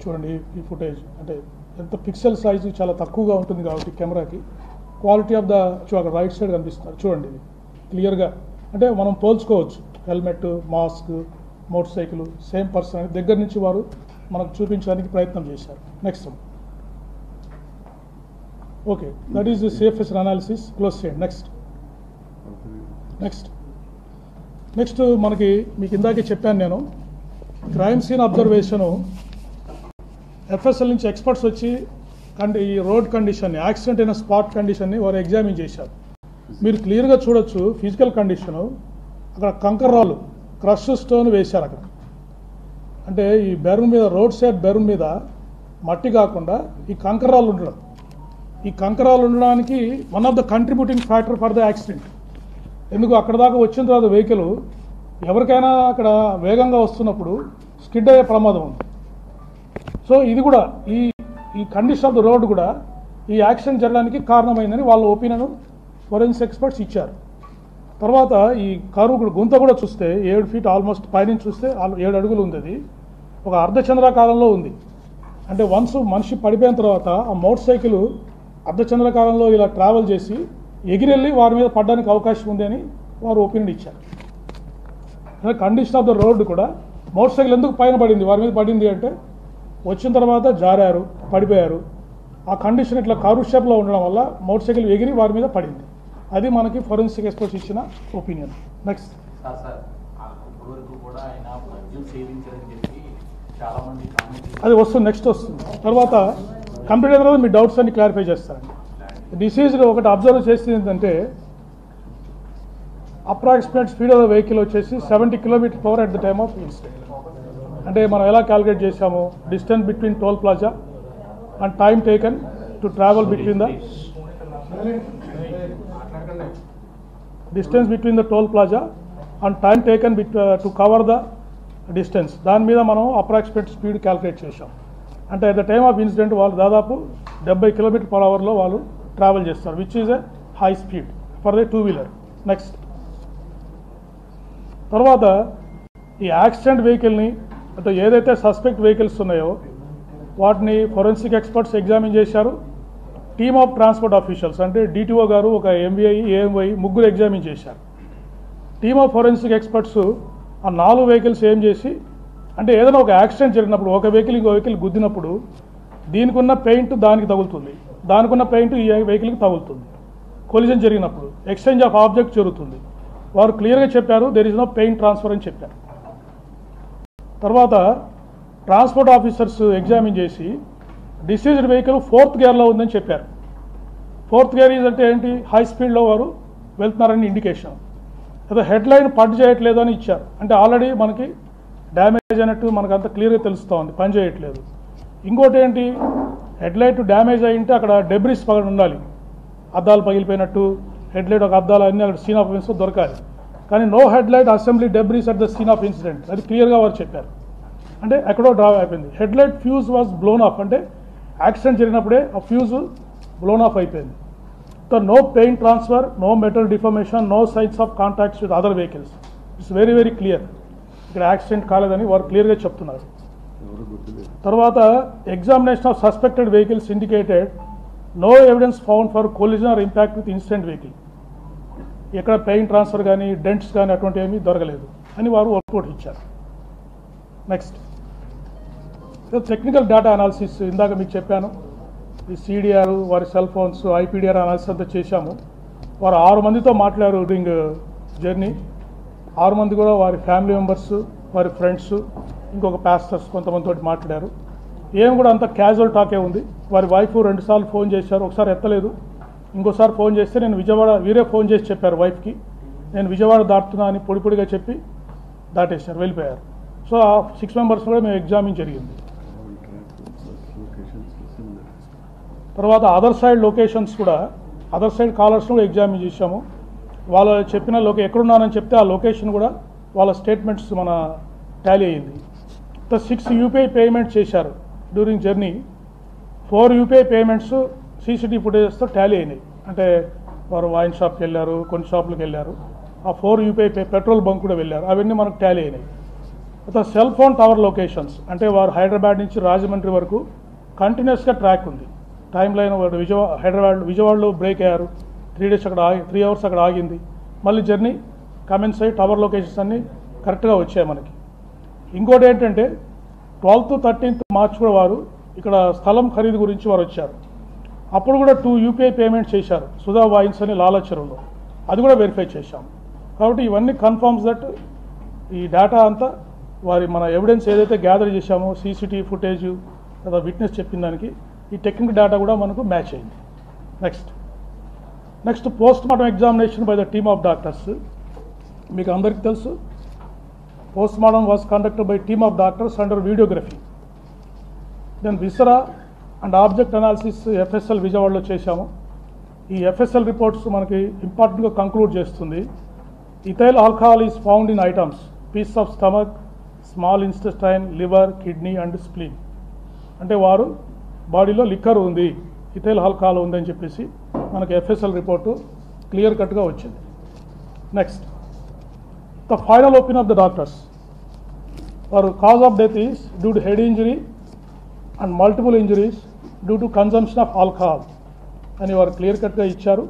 చూడండి ఈ ఫుటేజ్, అంటే ఎంత పిక్సెల్ సైజు చాలా తక్కువగా ఉంటుంది కాబట్టి కెమెరాకి క్వాలిటీ ఆఫ్ ద అక్కడ రైట్ సైడ్ కనిపిస్తున్నారు. చూడండి, ఇది క్లియర్గా అంటే మనం పోల్చుకోవచ్చు. Helmet, mask, motorcycle same person అని దగ్గర నుంచి వారు మనకు చూపించడానికి ప్రయత్నం చేశారు. Next okay, that is the CFSL analysis. Close చేయండి. నెక్స్ట్ మనకి మీకు ఇందాకే చెప్పాను నేను, క్రైమ్ సీన్ అబ్జర్వేషను FSL నుంచి ఎక్స్పర్ట్స్ వచ్చి ఈ రోడ్ కండిషన్ని, యాక్సిడెంట్ అయిన స్పాట్ కండిషన్ని వారు ఎగ్జామిన్ చేశారు. మీరు క్లియర్గా చూడొచ్చు ఫిజికల్ కండిషను. అక్కడ కంకర్ రాళ్ళు, క్రష్ స్టోన్ వేశారు అక్కడ. అంటే ఈ బెరూన్ మీద, రోడ్ సైడ్ బెరూన్ మీద మట్టి కాకుండా ఈ కంకర్ రాళ్ళు ఉండడం, ఈ కంకర్ రాళ్ళు ఉండడానికి one of the contributing factor for the accident. ఎందుకు అక్కడ దాకా వచ్చిన తర్వాత వెహికల్ ఎవరికైనా అక్కడ వేగంగా వస్తున్నప్పుడు స్కిడ్ అయ్యే ప్రమాదం ఉంది. సో ఇది కూడా ఈ కండిషన్ ఆఫ్ ద రోడ్ కూడా ఈ యాక్సిడెంట్ జరగడానికి కారణమైందని వాళ్ళ ఒపీనియన్ ఫోరెన్సిక్ ఎక్స్పర్ట్స్ ఇచ్చారు. తర్వాత ఈ కారు కూడా గుంత కూడా చూస్తే 7 feet ఆల్మోస్ట్, పైనుంచి చూస్తే 7 అడుగులు ఉంది. అది ఒక అర్ధచంద్రాకారంలో ఉంది. అంటే వన్స్ మనిషి పడిపోయిన తర్వాత ఆ మోటార్ సైకిల్ అర్ధచంద్రకాలంలో ఇలా ట్రావెల్ చేసి ఎగిరెళ్ళి వారి మీద పడడానికి అవకాశం ఉంది అని వారు ఒపీనియన్ ఇచ్చారు. కండిషన్ ఆఫ్ ద రోడ్డు కూడా మోటార్ సైకిల్ ఎందుకు పైన పడింది, వారి మీద పడింది అంటే వచ్చిన తర్వాత జారారు, పడిపోయారు. ఆ కండిషన్ ఇట్లా కారు షేప్లో ఉండడం వల్ల మోటార్ సైకిల్ ఎగిరి వారి మీద పడింది. అది మనకి ఫోరెన్సిక్ ఎక్స్పర్ట్స్ ఇచ్చిన ఒపీనియన్. నెక్స్ట్ అది వస్తుంది, నెక్స్ట్ వస్తుంది. తర్వాత కంప్లీట్ అయిన తర్వాత మీ డౌట్స్ అన్ని క్లారిఫై చేస్తారండి. డిసీజ్లో ఒకటి అబ్జర్వ్ చేసింది ఏంటంటే approximate speed of the vehicle వచ్చేసి 70 km/h at the time of incident. అంటే మనం ఎలా క్యాలిక్యులేట్ చేసాము, distance between toll plaza and time taken to travel between the distance between the toll plaza and time taken to cover the distance, దాని మీద మనం approximate speed calculate చేసాం. అంటే at the time of incident వాళ్ళు దాదాపు 70 km/h వాళ్ళు ట్రావెల్ చేస్తారు, which is a high speed for the 2-wheeler. Next తర్వాత ఈ యాక్సిడెంట్ వెహికల్ని అంటే ఏదైతే సస్పెక్ట్ వెహికల్స్ ఉన్నాయో వాటిని ఫోరెన్సిక్ ఎక్స్పర్ట్స్ ఎగ్జామిన్ చేశారు. టీమ్ ఆఫ్ ట్రాన్స్పోర్ట్ ఆఫీషియల్స్ అంటే డిటిఓ గారు, ఒక ఎంవిఐ, ఏఎంవై ముగ్గురు ఎగ్జామిన్ చేశారు. టీమ్ ఆఫ్ ఫోరెన్సిక్ ఎక్స్పర్ట్స్ ఆ 4 వెహికల్స్ ఏం చేసి అంటే ఏదైనా ఒక యాక్సిడెంట్ జరిగినప్పుడు ఒక వెహికల్ ఇంకో వెహికల్ గుద్దినప్పుడు దీనికి ఉన్న పెయింట్ దానికి తగులుతుంది, దానికి ఉన్న పెయింట్ ఈ వెహికల్కి తగులుతుంది. కొలిజన్ జరిగినప్పుడు ఎక్స్చేంజ్ ఆఫ్ ఆబ్జెక్ట్ జరుగుతుంది. వారు క్లియర్గా చెప్పారు there is no paint transfer అని చెప్పారు. తర్వాత ట్రాన్స్పోర్ట్ ఆఫీసర్స్ ఎగ్జామిన్ చేసి డిసీజ్డ్ వెహికల్ 4th గేర్లో ఉందని చెప్పారు. 4th గేర్ ఈజ్ అంటే ఏంటి, హై స్పీడ్లో వారు వెళ్తున్నారని ఇండికేషన్. అదే హెడ్ లైన్ పని చేయట్లేదు అని ఇచ్చారు, అంటే ఆల్రెడీ మనకి డ్యామేజ్ అయినట్టు మనకు అంత క్లియర్గా తెలుస్తూ ఉంది, పని చేయట్లేదు. ఇంకోటి ఏంటి, హెడ్ లైట్ డ్యామేజ్ అయ్యింటే అక్కడ డెబ్రిస్ ఉండాలి, అద్దాలు పగిలిపోయినట్టు హెడ్ లైట్ ఒక అద్దాలు అన్నీ అక్కడ సీన్ ఆఫ్ ఇన్సిడెంట్ దొరకాలి. కానీ no head light assembly debris at the scene of incident, అది క్లియర్గా వారు చెప్పారు. అంటే ఎక్కడో డ్రా అయిపోయింది. Head light fuse was blown off, అంటే యాక్సిడెంట్ జరిగినప్పుడే ఆ ఫ్యూజ్ బ్లోన్ ఆఫ్ అయిపోయింది. So no paint transfer, no metal deformation, no signs of contacts with other vehicles. It's very very clear, ఇక్కడ యాక్సిడెంట్ కాలేదని వారు క్లియర్గా చెప్తున్నారు. తర్వాత examination of suspected vehicles indicated no evidence found for collision or impact with incident vehicle. ఎక్కడ paint transfer కానీ dents కానీ అటువంటి ఏమీ దొరకలేదు అని వారు రిపోర్ట్ ఇచ్చారు. నెక్స్ట్ టెక్నికల్ డేటా అనాలిసిస్, ఇందాక మీకు చెప్పాను ఈ సిడిఆర్, వారి సెల్ ఫోన్స్, ఐపీడిఆర్ అనాలిసిస్ అంతా చేశాము. వారు 6 మందితో మాట్లాడారు డ్యూరింగ్ జర్నీ. 6 మంది కూడా వారి ఫ్యామిలీ మెంబర్స్, వారి ఫ్రెండ్స్, ఇంకొక పాస్టర్స్ కొంతమందితో మాట్లాడారు. ఏం కూడా అంత క్యాజువల్ టాకే ఉంది. వారి వైఫ్ 2 సార్లు ఫోన్ చేశారు, ఒకసారి ఎత్తలేదు, ఇంకోసారి ఫోన్ చేస్తే నేను విజయవాడ, వీరే ఫోన్ చేసి చెప్పారు వైఫ్కి నేను విజయవాడ దాటుతున్నా అని పొడిగా చెప్పి దాటేశారు, వెళ్ళిపోయారు. సో ఆ 6 మెంబర్స్ కూడా మేము ఎగ్జామిన్ జరిగింది. తర్వాత అదర్ సైడ్ లొకేషన్స్ కూడా, అదర్ సైడ్ కాలర్స్ కూడా ఎగ్జామిన్ చేశాము. వాళ్ళు చెప్పిన ఎక్కడున్నానని చెప్తే ఆ లొకేషన్ కూడా వాళ్ళ స్టేట్మెంట్స్ మన టాలీ అయ్యింది. 6 యూపీఐ పేమెంట్స్ చేశారు during journey. 4 UPI payments CCTV ఫుటేజెస్తో టాలీ అయినాయి. అంటే వారు వైన్ షాప్కి వెళ్ళారు, కొన్ని షాపులకు వెళ్ళారు, ఆ 4 యూపీఐ పెట్రోల్ బంక్ కూడా వెళ్ళారు, అవన్నీ మనకు టాలీ అయినాయి. తర్వాత సెల్ ఫోన్ టవర్ లొకేషన్స్, అంటే వారు హైదరాబాద్ నుంచి రాజమండ్రి వరకు కంటిన్యూస్గా ట్రాక్ ఉంది. టైం లైన్ విజయవాడలో బ్రేక్ అయ్యారు, 3 డేస్ అక్కడ 3 అవర్స్ అక్కడ ఆగింది. మళ్ళీ జర్నీ కమెన్స్ అయ్యి టవర్ లొకేషన్స్ అన్నీ కరెక్ట్గా వచ్చాయి మనకి. ఇంకోటి ఏంటంటే 12th, 13th మార్చ్ కూడా వారు ఇక్కడ స్థలం ఖరీదు గురించి వారు వచ్చారు. అప్పుడు కూడా 2 యూపీఐ పేమెంట్స్ చేశారు సుధా వైన్స్ అని లాలా చెరువులో, అది కూడా వెరిఫై చేశాం. కాబట్టి ఇవన్నీ కన్ఫర్మ్స్ దట్ ఈ డేటా అంతా వారి మన ఎవిడెన్స్ ఏదైతే గ్యాదర్ చేశామో సీసీటీవీ ఫుటేజ్ లేదా విట్నెస్ చెప్పిన దానికి ఈ టెక్నికల్ డేటా కూడా మనకు మ్యాచ్ అయింది. Next post mortem examination by the team of doctors. మీకు అందరికీ తెలుసు post mortem was conducted by team of doctors under videography. Then viscera and object analysis FSL విజయవాడలో చేశాము. ఈ ఎఫ్ఎస్ఎల్ రిపోర్ట్స్ మనకి ఇంపార్టెంట్గా కంక్లూడ్ చేస్తుంది. Ethyl alcohol is found in items piece of stomach, small intestine, liver, kidney and spleen. అంటే వారు బాడీలో liquor ఉంది, ఇథైల్ ఆల్కహాల్ ఉందని చెప్పేసి మనకు ఎఫ్ఎస్ఎల్ రిపోర్టు క్లియర్ కట్గా వచ్చింది. Next the final opinion of the doctors. వారు cause of death is due to head injury and multiple injuries due to consumption of alcohol అని వారు క్లియర్ కట్గా ఇచ్చారు.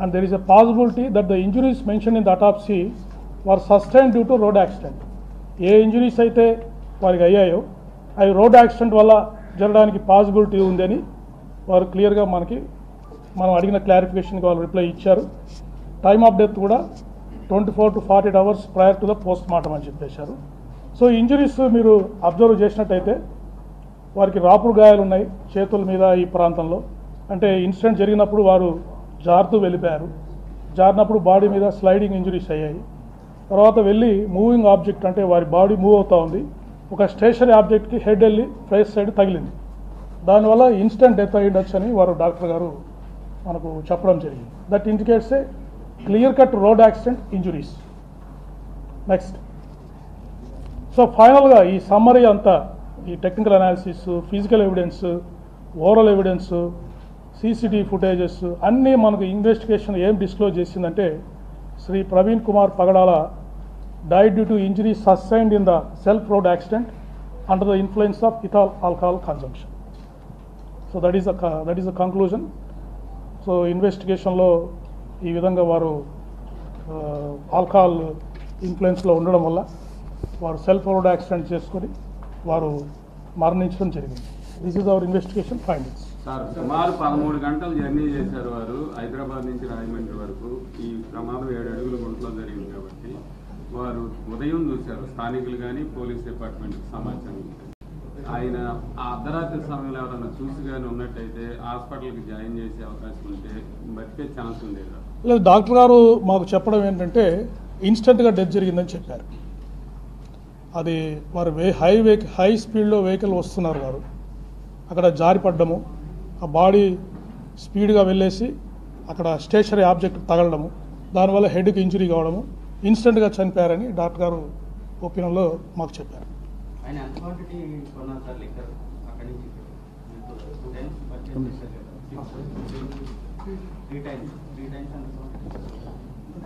And there is a possibility that the injuries mention in the autopsy were sustain due to road accident. ఏ injuries అయితే వారికి అయ్యాయో అవి road accident వల్ల జరగడానికి పాసిబిలిటీ ఉందని వారు క్లియర్గా మనం అడిగిన క్లారిఫికేషన్కి వాళ్ళు రిప్లై ఇచ్చారు. టైమ్ ఆఫ్ డెత్ కూడా 24 to 48 hours prior to the post mortem అని చెప్పేశారు. సో ఇంజురీస్ మీరు అబ్జర్వ్ చేసినట్టయితే వారికి రాపుడు గాయాలు ఉన్నాయి చేతుల మీద, ఈ ప్రాంతంలో. అంటే ఇన్సిడెంట్ జరిగినప్పుడు వారు జారుతూ వెళ్ళిపోయారు. జారినప్పుడు బాడీ మీద స్లైడింగ్ ఇంజురీస్ అయ్యాయి. తర్వాత వెళ్ళి మూవింగ్ ఆబ్జెక్ట్, అంటే వారి బాడీ మూవ్ అవుతూ ఉంది, ఒక స్టేషనరీ ఆబ్జెక్ట్కి హెడ్ వెళ్ళి ఫేస్ సైడ్ తగిలింది. దానివల్ల ఇన్స్టెంట్ డెత్ అయ్యిండొచ్చు అని వారు డాక్టర్ గారు మనకు చెప్పడం జరిగింది. That indicates a clear cut road accident injuries. Next, so ఫైనల్గా ఈ సమ్మరీ అంతా, ఈ technical analysis, physical evidence, oral evidence, CCTV footages అన్నీ మనకు ఇన్వెస్టిగేషన్ ఏం డిస్క్లోజ్ చేసిందంటే, శ్రీ ప్రవీణ్ కుమార్ పగడాల died due to injuries sustained in the self-road accident under the influence of ethyl alcohol consumption. So that is the conclusion. So investigation lo ee vidhanga varu alcohol influence lo undadam valla varu self-road accident cheskoni varu మరణించడం జరిగింది. This is our investigation findings. Sir, సుమారు 13 గంటలు journey చేశారు వారు హైదరాబాద్ నుంచి రాజమండ్రి వరకు. ఈ ప్రమాదం 7 అడుగుల గుంటలో జరిగింది కాబట్టి వారు ఉదయం చూశారు, స్థానికులు కానీ పోలీస్ డిపార్ట్మెంట్కి సమాచారం. ఆయన ఆ అర్ధరాత్రి సమయంలో ఎవరైనా చూసి కానీ ఉన్నట్టయితే హాస్పిటల్కి జాయిన్ చేసే అవకాశం ఉంటే బతికే ఛాన్స్ ఉండేది. లేదు, డాక్టర్ గారు మాకు చెప్పడం ఏంటంటే ఇన్స్టెంట్గా డెత్ జరిగిందని చెప్పారు. అది వారు హై స్పీడ్లో వెహికల్ వస్తున్నారు, వారు అక్కడ జారిపడ్డము, ఆ బాడీ స్పీడ్గా వెళ్ళేసి అక్కడ స్టేషనరీ ఆబ్జెక్ట్ తగలడము, దానివల్ల హెడ్కి ఇంజరీ కావడము, ఇన్స్టెంట్గా చనిపోయారని డాక్టర్ గారు ఒపీనియన్లో మాకు చెప్పారు.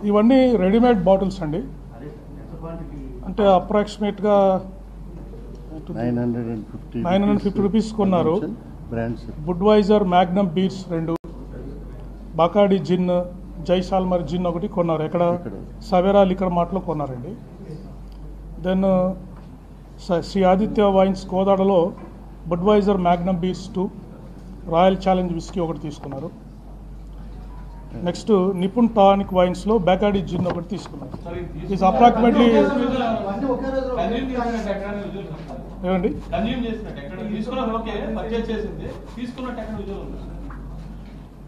ఇవన్నీ రెడీమేడ్ బాటిల్స్ అండి. అంటే అప్రాక్సిమేట్గా 950 రూపీస్ కొన్నారు. బుడ్వైజర్ మ్యాగ్నమ్ బీర్స్ 2, బకాడి జిన్, జైసాల్మర్ జిన్ ఒకటి కొన్నారు. ఎక్కడ? సవేరా లిక్కర్ మార్ట్లో కొన్నారండి. దెన్ శ్రీ ఆదిత్య వైన్స్ కోదాడలో Budweiser magnum beers 2, royal challenge whisky ఒకటి తీసుకున్నారు. నెక్స్ట్ నిపుణ్ టానిక్ వైన్స్లో బకాడి జిన్ ఒకటి తీసుకున్నారు. ఇస్ అప్రాక్సిమేట్లీ ఏమండి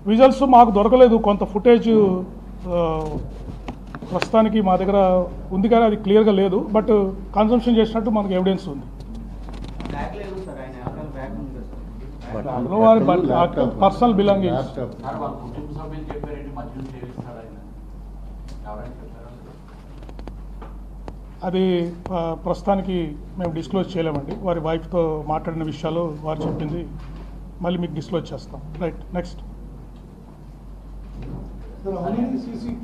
విజువల్స్ మాకు దొరకలేదు. కొంత ఫుటేజ్ ప్రస్తుతానికి మా దగ్గర ఉంది కానీ అది క్లియర్గా లేదు. బట్ కన్సంప్షన్ చేసినట్టు మనకు ఎవిడెన్స్ ఉంది. అందులో వారి పర్సనల్ బిలాంగింగ్స్. అది ప్రస్తుతానికి మేము డిస్క్లోజ్ చేయలేమండి. వారి వైఫ్తో మాట్లాడిన విషయాలు వారు చెప్పింది మళ్ళీ మీకు డిస్క్లోజ్ చేస్తాం. Right, next. 42 CCTV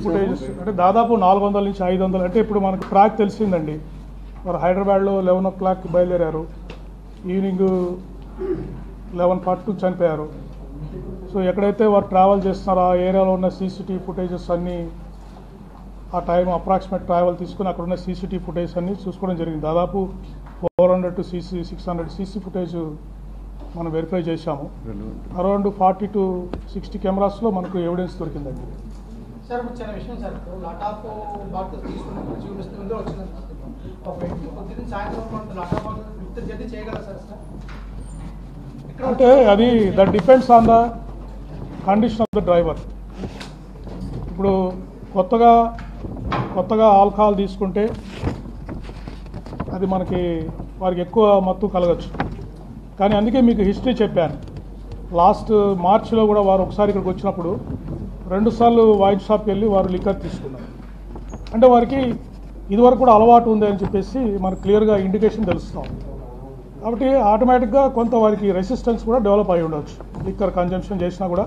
ఫుటేజెస్ అంటే దాదాపు 400 నుంచి 500. అంటే ఇప్పుడు మనకు ట్రాక్ తెలిసిందండి. వారు హైదరాబాద్లో 11 o'clock బయలుదేరారు, ఈవినింగ్ 11:42 చనిపోయారు. సో ఎక్కడైతే వారు ట్రావెల్ చేస్తున్నారో ఆ ఏరియాలో ఉన్న సీసీటీవీ ఫుటేజెస్ అన్నీ, ఆ టైం అప్రాక్సిమేట్ ట్రావెల్ తీసుకుని అక్కడ ఉన్న సీసీటీవీ ఫుటేజ్ అన్నీ చూసుకోవడం జరిగింది. దాదాపు 400 to 600 సీసీ ఫుటేజ్ మనం వెరిఫై చేశాము. అరౌండ్ 40 to 60 కెమెరాస్లో మనకు ఎవిడెన్స్ దొరికిందండి. సార్ చిన్న విషయం సార్, లాటాఫ్ బాటిల్స్ తీసుకున్నప్పుడు చూపిస్తుంది వచ్చింది ఒక వ్యక్తి పొద్దున్న సాయంత్రం లాటాఫ్ జర్నీ చేయగలరా సార్? అంటే అది that depends on the condition of the driver. ఇప్పుడు కొత్తగా ఆల్కహాల్ తీసుకుంటే అది వారికి ఎక్కువ మత్తు కలగచ్చు. కానీ అందుకే మీకు హిస్టరీ చెప్పాను. లాస్ట్ మార్చిలో కూడా వారు ఒకసారి ఇక్కడికి వచ్చినప్పుడు 2 సార్లు వైన్ షాప్కి వెళ్ళి వారు లిక్కర్ తీసుకున్నారు. అంటే వారికి ఇదివరకు కూడా అలవాటు ఉంది అని చెప్పేసి మనకు క్లియర్గా ఇండికేషన్ తెలుస్తాం. కాబట్టి ఆటోమేటిక్గా కొంత వారికి రెసిస్టెన్స్ కూడా డెవలప్ అయి ఉండొచ్చు. లిక్కర్ కన్జంప్షన్ చేసినా కూడా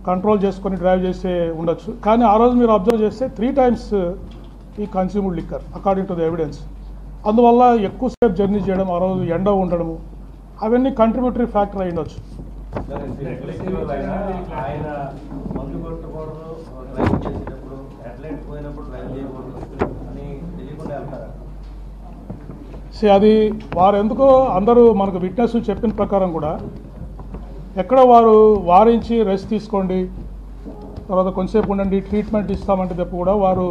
కంట్రోల్ చేసుకొని డ్రైవ్ చేసే ఉండొచ్చు. కానీ ఆ రోజు మీరు అబ్జర్వ్ చేస్తే 3 times ఈ consumed liquor according to the evidence. అందువల్ల ఎక్కువసేపు జర్నీ చేయడం, ఆ రోజు ఎండ ఉండడము, అవన్నీ కంట్రిబ్యూటరీ ఫ్యాక్టర్ అయి ఉండొచ్చు. ఆయన మందు కొట్టకూడదు, డ్రైవ్ చేసేటప్పుడు అట్లెట్ పోయినప్పుడు డ్రైవ్ చేయకూడదు అని తెలియకుండా వెళ్తారా? అది వారు ఎందుకో అందరూ మనకు విట్నెస్ చెప్పిన ప్రకారం కూడా ఎక్కడ వారు వారించి రెస్ట్ తీసుకోండి, తర్వాత కొంచెంసేపు ఉండండి, ట్రీట్మెంట్ ఇస్తామంటే తప్ప కూడా వారు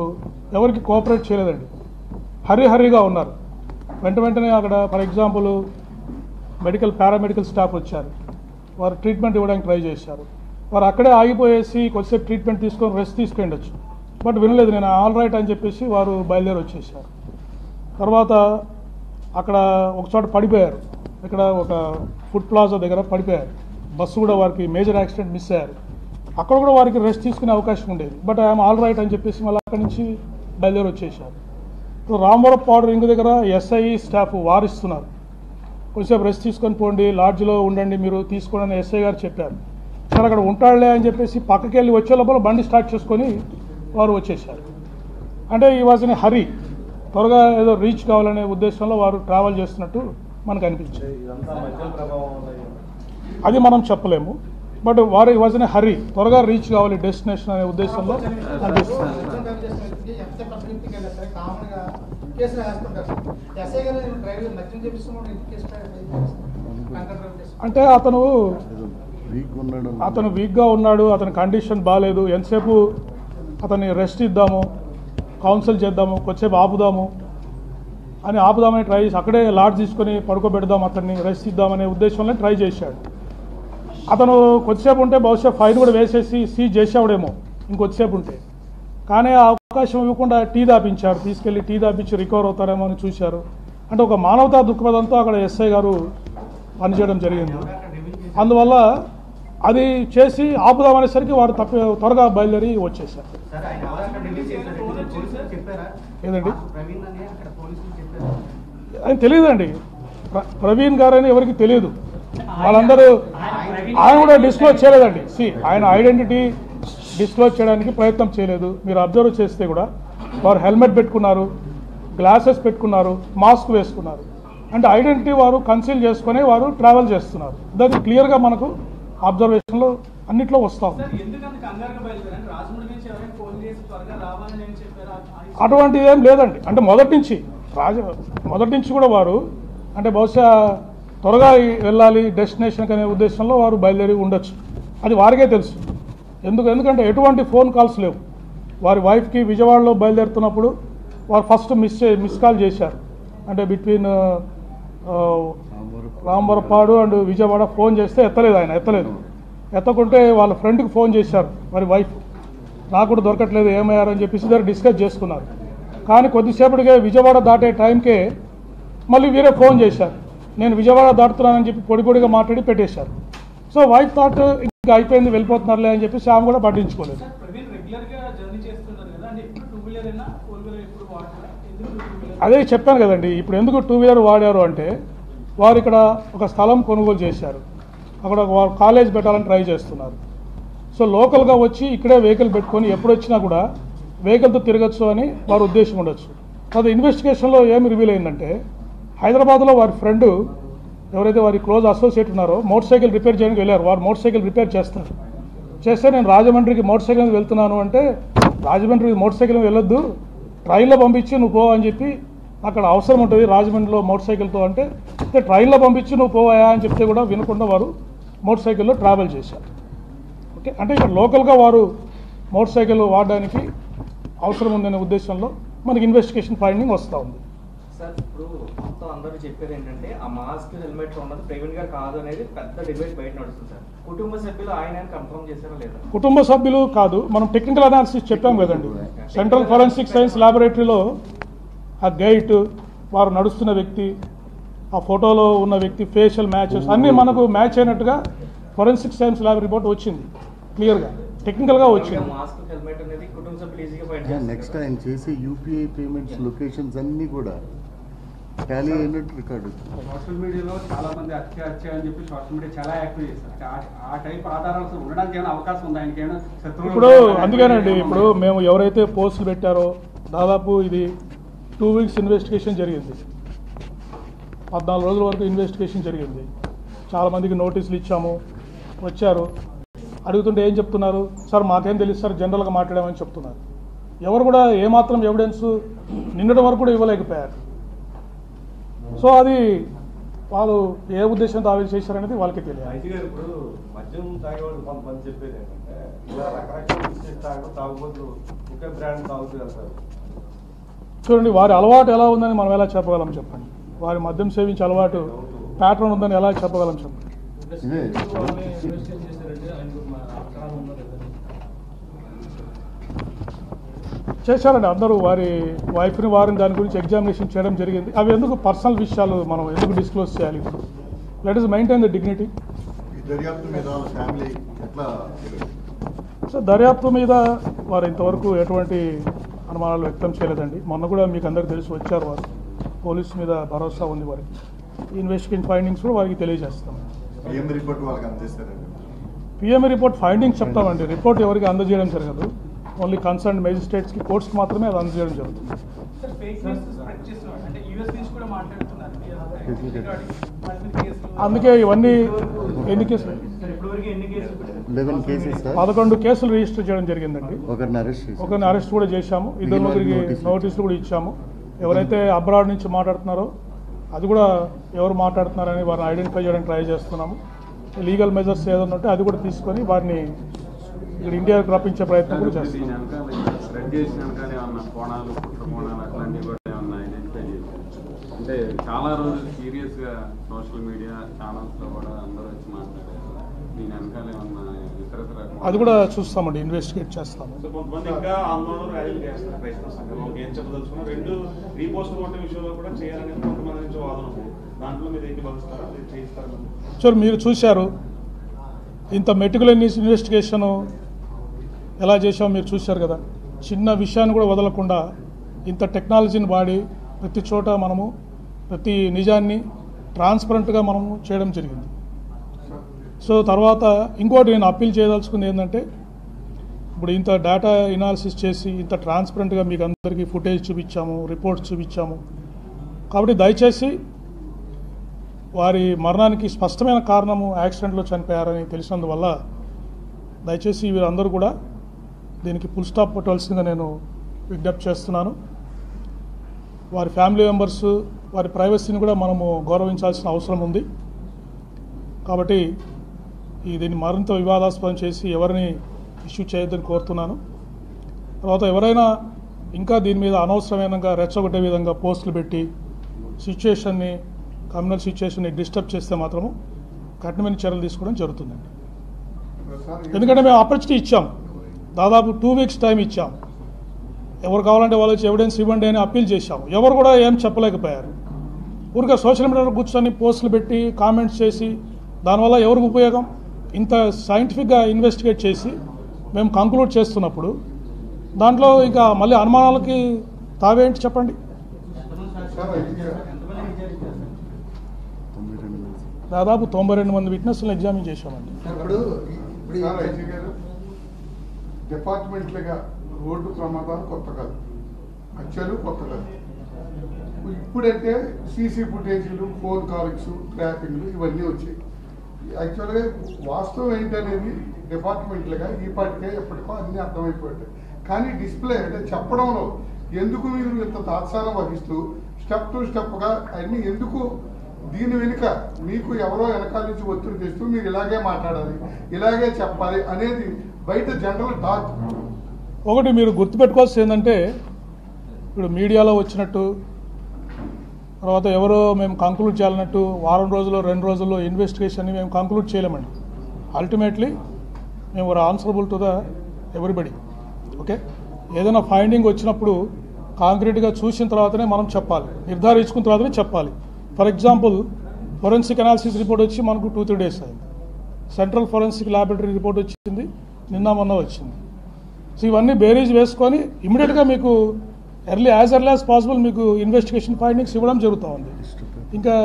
ఎవరికి కోఆపరేట్ చేయలేదండి. హరిగా ఉన్నారు. వెంటనే అక్కడ ఫర్ ఎగ్జాంపుల్ పారామెడికల్ స్టాఫ్ వచ్చారు, వారు ట్రీట్మెంట్ ఇవ్వడానికి ట్రై చేశారు. వారు అక్కడే ఆగిపోయేసి కొద్దిసేపు ట్రీట్మెంట్ తీసుకొని రెస్ట్ తీసుకెళ్ళొచ్చు, బట్ వినలేదు. నేను ఆల్ రైట్ అని చెప్పేసి వారు బయలుదేరి వచ్చేసారు. తర్వాత అక్కడ ఒక చోట పడిపోయారు, ఇక్కడ ఒక ఫుడ్ ప్లాజా దగ్గర పడిపోయారు. బస్సు కూడా వారికి మేజర్ యాక్సిడెంట్ మిస్ అయ్యారు. అక్కడ కూడా వారికి రెస్ట్ తీసుకునే అవకాశం ఉండేది, బట్ ఐఎమ్ ఆల్ రైట్ అని చెప్పేసి మళ్ళీ అక్కడి నుంచి బయలుదేరి వచ్చేసారు. ఇప్పుడు రామవరపాడు రింగ్ దగ్గర ఎస్ఐ స్టాఫ్ వారిస్తున్నారు, కొంచెంసేపు రెస్ట్ తీసుకొని పోండి, లాడ్జ్లో ఉండండి మీరు తీసుకోండి అని ఎస్ఐ గారు చెప్పారు. సరే అక్కడ ఉంటాడులే అని చెప్పేసి పక్కకి వెళ్ళి వచ్చే లోపల బండి స్టార్ట్ చేసుకొని వారు వచ్చేసారు. అంటే ఈ వాజ్ ఇన్ హరీ, త్వరగా ఏదో రీచ్ కావాలనే ఉద్దేశంలో వారు ట్రావెల్ చేస్తున్నట్టు మనకు అనిపించింది. ఇదంతా మధ్య ప్రభావం అది మనం చెప్పలేము, బట్ వారు ఈ వాజ్ ఇన్ హరీ, త్వరగా రీచ్ కావాలి డెస్టినేషన్ అనే ఉద్దేశంలో అనిపిస్తుంది. అంటే అతను వీక్గా ఉన్నాడు, అతని కండిషన్ బాగాలేదు, ఎంతసేపు అతన్ని రెస్ట్ ఇద్దాము, కౌన్సిల్ చేద్దాము, కొద్దిసేపు ఆపుదామని ట్రై చేసి అక్కడే లాడ్జ్ తీసుకొని పడుకోబెడదాం, అతన్ని రెస్ట్ ఇద్దామనే ఉద్దేశంలో ట్రై చేశాడు. అతను కొద్దిసేపు ఉంటే బహుశా ఫైన్ కూడా వేసేసి సీజ్ చేసేవాడేమో ఇంకొద్దిసేపు ఉంటే, కానీ ఆ అవకాశం ఇవ్వకుండా టీ దాపించారు, తీసుకెళ్ళి టీ దాపించి రికవర్ అవుతారేమో అని చూశారు. అంటే ఒక మానవతా దృక్పథంతో అక్కడ ఎస్ఐ గారు పనిచేయడం జరిగింది. అందువల్ల అది చేసి ఆపుదామనేసరికి వారు త్వరగా బయలుదేరి వచ్చేసారు. ఏదండి ఆయన తెలియదండి, ప్రవీణ్ గారు అని ఎవరికి తెలియదు. వాళ్ళందరూ ఆయన కూడా డిస్క్లోజ్ చేయలేదండి. ఆయన ఐడెంటిటీ డిస్క్లోజ్ చేయడానికి ప్రయత్నం చేయలేదు. మీరు అబ్జర్వ్ చేస్తే కూడా వారు హెల్మెట్ పెట్టుకున్నారు, గ్లాసెస్ పెట్టుకున్నారు, మాస్క్ వేసుకున్నారు. అంటే ఐడెంటిటీ వారు కన్సీల్ చేసుకుని వారు ట్రావెల్ చేస్తున్నారు. దాన్ని క్లియర్గా మనకు అబ్జర్వేషన్లో అన్నిట్లో వస్తాం. అటువంటిది ఏం లేదండి. అంటే మొదటి నుంచి కూడా వారు అంటే బహుశా త్వరగా వెళ్ళాలి డెస్టినేషన్కి అనే ఉద్దేశంలో వారు బయలుదేరి ఉండొచ్చు. అది వారికే తెలుసు. ఎందుకంటే ఎటువంటి ఫోన్ కాల్స్ లేవు. వారి వైఫ్కి విజయవాడలో బయలుదేరుతున్నప్పుడు వారు ఫస్ట్ మిస్ కాల్ చేశారు. అంటే between Ramavarapadu and Vijayawada phone చేస్తే ఎత్తలేదు. ఎత్తకుంటే వాళ్ళ ఫ్రెండ్కి ఫోన్ చేశారు మరి వైఫ్, నాకు కూడా దొరకట్లేదు ఏమయ్యారు అని చెప్పేసి ఇద్దరు డిస్కస్ చేసుకున్నారు. కానీ కొద్దిసేపటికే విజయవాడ దాటే టైంకే మళ్ళీ వీరే ఫోన్ చేశారు, నేను విజయవాడ దాటుతున్నానని చెప్పి పొడిగా మాట్లాడి పెట్టేశారు. సో వైఫ్ థాట్ ఇంకా అయిపోయింది వెళ్ళిపోతున్నారులే అని చెప్పేసి ఆమె కూడా పట్టించుకోలేదు. అదే చెప్పాను కదండి, ఇప్పుడు ఎందుకు 2 వీలర్ వాడారు అంటే వారు ఇక్కడ ఒక స్థలం కొనుగోలు చేశారు, అక్కడ వారు కాలేజ్ పెట్టాలని ట్రై చేస్తున్నారు. సో లోకల్గా వచ్చి ఇక్కడే వెహికల్ పెట్టుకొని ఎప్పుడు వచ్చినా కూడా వెహికల్తో తిరగచ్చు అని వారి ఉద్దేశం ఉండొచ్చు. అది ఇన్వెస్టిగేషన్లో ఏమి రివీల్ అయిందంటే హైదరాబాద్లో వారి ఫ్రెండ్ ఎవరైతే వారి క్లోజ్ అసోసియేట్ ఉన్నారో మోటార్ సైకిల్ రిపేర్ చేయడానికి వెళ్ళారు. వారు మోటార్ సైకిల్ రిపేర్ చేస్తే నేను రాజమండ్రికి మోటార్ సైకిల్ వెళ్తున్నాను అంటే, రాజమండ్రికి మోటార్ సైకిల్ వెళ్ళొద్దు, ట్రైన్లో పంపించి నువ్వు పో అని చెప్పి, అక్కడ అవసరం ఉంటుంది రాజమండ్రిలో మోటార్ సైకిల్తో అంటే ట్రైన్లో పంపించి నువ్వు పోవాయా అని చెప్తే కూడా వినకుండా వారు మోటార్ సైకిల్లో ట్రావెల్ చేశారు. ఓకే, అంటే ఇక్కడ లోకల్గా వారు మోటార్ సైకిల్ వాడడానికి అవసరం ఉందనే ఉద్దేశంలో మనకి ఇన్వెస్టిగేషన్ ఫైండింగ్ వస్తూ ఉంది. సార్ ఇప్పుడు మొత్తం అందరూ చెప్పేది ఏంటంటే ఆ మాస్క్ హెల్మెట్ ఉన్నది ప్రవీణ్ గారు కాదు అనేది పెద్ద డిబేట్ బయట నడుస్తుంది సార్. కుటుంబ సభ్యులు ఆయన కన్ఫర్మ్ చేశారా లేదా? కుటుంబ సభ్యులు కాదు, మనం టెక్నికల్ అనాలిసిస్ చెప్పాం కదండి. సెంట్రల్ ఫోరెన్సిక్ సైన్స్ ల్యాబొరేటరీలో ఆ గైట్, వారు నడుస్తున్న వ్యక్తి, ఆ ఫోటోలో ఉన్న వ్యక్తి ఫేషియల్ మ్యాచెస్ అన్నీ మనకు మ్యాచ్ అయినట్టుగా ఫోరెన్సిక్ సైన్స్ ల్యాబ్ రిపోర్ట్ వచ్చింది, క్లియర్గా టెక్నికల్గా వచ్చింది. మాస్క్ హెల్మెట్ అనేది కుటుంబ సభ్యులు ఈజీగా ఫైండ్ చేస్తారు. నెక్స్ట్ ఆయన చేసే యూపీఐ పేమెంట్స్ లొకేషన్స్ అన్నీ కూడా టాలీ అయినట్టు రికార్డు. సోషల్ మీడియాలో చాలా మంది హత్య అని చెప్పి సోషల్ మీడియా చాలా యాక్టివ్ చేస్తారు. ఆ టైప్ ఆధారాలు ఉండడానికి ఏమైనా అవకాశం ఉంది ఆయనకి? ఏమైనా శత్రువులు ఇప్పుడు అందుకేనండి, ఇప్పుడు మేము ఎవరైతే పోస్టులు పెట్టారో దాదాపు ఇది 2 వీక్స్ ఇన్వెస్టిగేషన్ జరిగింది. 14 రోజుల వరకు ఇన్వెస్టిగేషన్ జరిగింది. చాలామందికి నోటీసులు ఇచ్చాము, వచ్చారు. అడుగుతుంటే ఏం చెప్తున్నారు? సార్ మాకేం తెలుసు సార్, జనరల్గా మాట్లాడామని చెప్తున్నారు. ఎవరు కూడా ఏమాత్రం ఎవిడెన్స్ నిన్నటి వరకు కూడా ఇవ్వలేకపోయారు. సో అది వాళ్ళు ఏ ఉద్దేశంతో ఆవేశ చేశారనేది వాళ్ళకి తెలియదు. ఐటీ గారు ఇప్పుడు మద్యం తాగేవాళ్ళు కొంతమంది చెప్పేది ఏంటంటే ఇలా రకరకాల తాగుబోతులు ఒకే బ్రాండ్ తాగుతూ వెళ్తారు. చూడండి, వారి అలవాటు ఎలా ఉందని మనం ఎలా చెప్పగలం చెప్పండి? వారి మద్యం సేవించే అలవాటు ప్యాటర్న్ ఉందని ఎలా చెప్పగలం చెప్పండి? చేశారండి అందరూ. వారి వైఫ్ని వారిని దాని గురించి ఎగ్జామినేషన్ చేయడం జరిగింది. అవి ఎందుకు పర్సనల్ విషయాలు మనం ఎందుకు డిస్క్లోజ్ చేయాలి? ఇప్పుడు let is maintain the dignity. So దర్యాప్తు మీద వారు ఇంతవరకు ఎటువంటి అనుమానాలు వ్యక్తం చేయలేదండి. మొన్న కూడా మీకు అందరికీ తెలిసి వచ్చారు వారు. పోలీసు మీద భరోసా ఉంది వారికి. ఇన్వెస్టిగేషన్ ఫైండింగ్స్ కూడా వారికి తెలియజేస్తాం. పిఎంఈ రిపోర్ట్ ఫైండింగ్స్ చెప్తామండి. రిపోర్ట్ ఎవరికి అందజేయడం జరగదు. ఓన్లీ కన్సర్న్ మేజిస్ట్రేట్స్కి, కోర్ట్స్కి మాత్రమే అది అందజేయడం జరుగుతుంది. అందుకే ఇవన్నీ ఎన్ని కేసులు? 11 కేసులు రిజిస్టర్ చేయడం జరిగిందండి. ఒకరిని అరెస్ట్ కూడా చేశాము. 2 నోటీసులు కూడా ఇచ్చాము. ఎవరైతే అబ్రాడ్ నుంచి మాట్లాడుతున్నారో అది కూడా ఎవరు మాట్లాడుతున్నారని వారిని ఐడెంటిఫై చేయడానికి ట్రై చేస్తున్నాము. లీగల్ మెజర్స్ ఏదన్నా ఉంటే అది కూడా తీసుకొని వారిని ఇక్కడ ఇండియాకి రప్పించే ప్రయత్నం కూడా చేస్తున్నాం. అంటే చాలా రోజులు సీరియస్గా సోషల్ మీడియా ఛానల్స్లో కూడా అందరూ వచ్చి మాట్లాడారు. దీని వెనకాల ఏమన్నా అది కూడా చూస్తామండి, ఇన్వెస్టిగేట్ చేస్తాము. కొంతమంది ఇంకా ఆందోళన ర్యాలీలు చేస్తారు క్రైస్తవ సంఘంలో. ఏం చెప్పదలుచుకున్నారు? 2 రీపోస్ట్ ఓటింగ్ విషయంలో కూడా చేయాలనేది కొంతమంది నుంచి వాదన ఉంది. దాంట్లో మీరు ఏంటి భావిస్తారా? చేయిస్తారా? సార్ మీరు చూశారు, ఇంత మెటికులస్ ఇన్వెస్టిగేషను ఎలా చేసామో మీరు చూశారు కదా. చిన్న విషయాన్ని కూడా వదలకుండా ఇంత టెక్నాలజీని వాడి ప్రతి చోట మనము ప్రతి నిజాన్ని ట్రాన్స్పరెంట్గా మనము చేయడం జరిగింది. సో తర్వాత ఇంకోటి నేను అప్పీల్ చేయదలుచుకుంది ఏంటంటే, ఇప్పుడు ఇంత డేటా ఎనాలిసిస్ చేసి ఇంత ట్రాన్స్పరెంట్గా మీకు అందరికీ ఫుటేజ్ చూపించాము, రిపోర్ట్స్ చూపించాము. కాబట్టి దయచేసి వారి మరణానికి స్పష్టమైన కారణము యాక్సిడెంట్లో చనిపోయారని తెలిసినందువల్ల దయచేసి వీరందరూ కూడా దీనికి ఫుల్ స్టాప్ పెట్టవలసిందిగా నేను విజ్ఞప్తి చేస్తున్నాను. వారి ఫ్యామిలీ మెంబర్స్ వారి ప్రైవసీని కూడా మనము గౌరవించాల్సిన అవసరం ఉంది. కాబట్టి దీన్ని మరింత వివాదాస్పదం చేసి ఎవరిని ఇష్యూ చేయొద్దని కోరుతున్నాను. తర్వాత ఎవరైనా ఇంకా దీని మీద అనవసరమైనగా రెచ్చగొట్టే విధంగా పోస్టులు పెట్టి సిచ్యుయేషన్ని, కమ్యూనల్ సిచ్యుయేషన్ని డిస్టర్బ్ చేస్తే మాత్రము కఠినమైన చర్యలు తీసుకోవడం జరుగుతుందండి. ఎందుకంటే మేము ఆపర్చునిటీ ఇచ్చాం, దాదాపు 2 వీక్స్ టైం ఇచ్చాం. ఎవరు కావాలంటే వాళ్ళు వచ్చి ఎవిడెన్స్ ఇవ్వండి అని అప్పీల్ చేశాము. ఎవరు కూడా ఏం చెప్పలేకపోయారు. ఊరికే సోషల్ మీడియాలో కూర్చొని పోస్టులు పెట్టి కామెంట్స్ చేసి దానివల్ల ఎవరికి ఉపయోగం? ఇంత సైంటిఫిక్గా ఇన్వెస్టిగేట్ చేసి మేము కంక్లూడ్ చేస్తున్నప్పుడు దాంట్లో ఇంకా మళ్ళీ అనుమానాలకి తావేంటి చెప్పండి? దాదాపు 92 మంది విట్నెస్లను ఎగ్జామిన్ చేశామండి. డిపార్ట్మెంట్లుగా రోడ్డు ప్రమాదాలు కొత్త కాదు, హత్యలు కొత్త కాదు. ఇప్పుడంటే సీసీ ఫుటేజీలు, ఫోన్ కాల్స్, ట్రాపింగ్లు ఇవన్నీ వచ్చాయి. యాక్చువల్గా వాస్తవం ఏంటనేది డిపార్ట్మెంట్లుగా ఈ పాటికే ఎప్పటికో అన్నీ అర్థమైపోయాయి. కానీ డిస్ప్లే అంటే చెప్పడంలో ఎందుకు మీరు ఇంత తాత్సారం వహిస్తూ స్టెప్ టు స్టెప్గా అన్నీ ఎందుకు? దీని వెనుక మీకు ఎవరో వెనకాల నుంచి ఒత్తిడి తెస్తూ మీరు ఇలాగే మాట్లాడాలి, ఇలాగే చెప్పాలి అనేది బయట జనరల్ టాక్. ఒకటి మీరు గుర్తుపెట్టుకోవాల్సింది ఏంటంటే, ఇప్పుడు మీడియాలో వచ్చినట్టు తర్వాత ఎవరో మేము కంక్లూడ్ చేయాలన్నట్టు వారం రోజుల్లో 2 రోజుల్లో ఇన్వెస్టిగేషన్ని మేము కంక్లూడ్ చేయలేమండి. అల్టిమేట్లీ మేము are answerable to the everybody. Okay, ఏదైనా ఫైండింగ్ వచ్చినప్పుడు కాంక్రీట్గా చూసిన తర్వాతనే మనం చెప్పాలి, నిర్ధారించుకున్న తర్వాతనే చెప్పాలి. For example forensic analysis report వచ్చి మనకు 2-3 డేస్ అయింది. సెంట్రల్ ఫోరెన్సిక్ ల్యాబొరేటరీ రిపోర్ట్ వచ్చింది, నిన్న మొన్న వచ్చింది. సో ఇవన్నీ బేరీజ్ వేసుకొని ఇమీడియట్గా మీకు ఎర్లీ యాజ్ పాసిబుల్ మీకు ఇన్వెస్టిగేషన్ ఫైండింగ్స్ ఇవ్వడం జరుగుతూ ఉంది. ఇంకా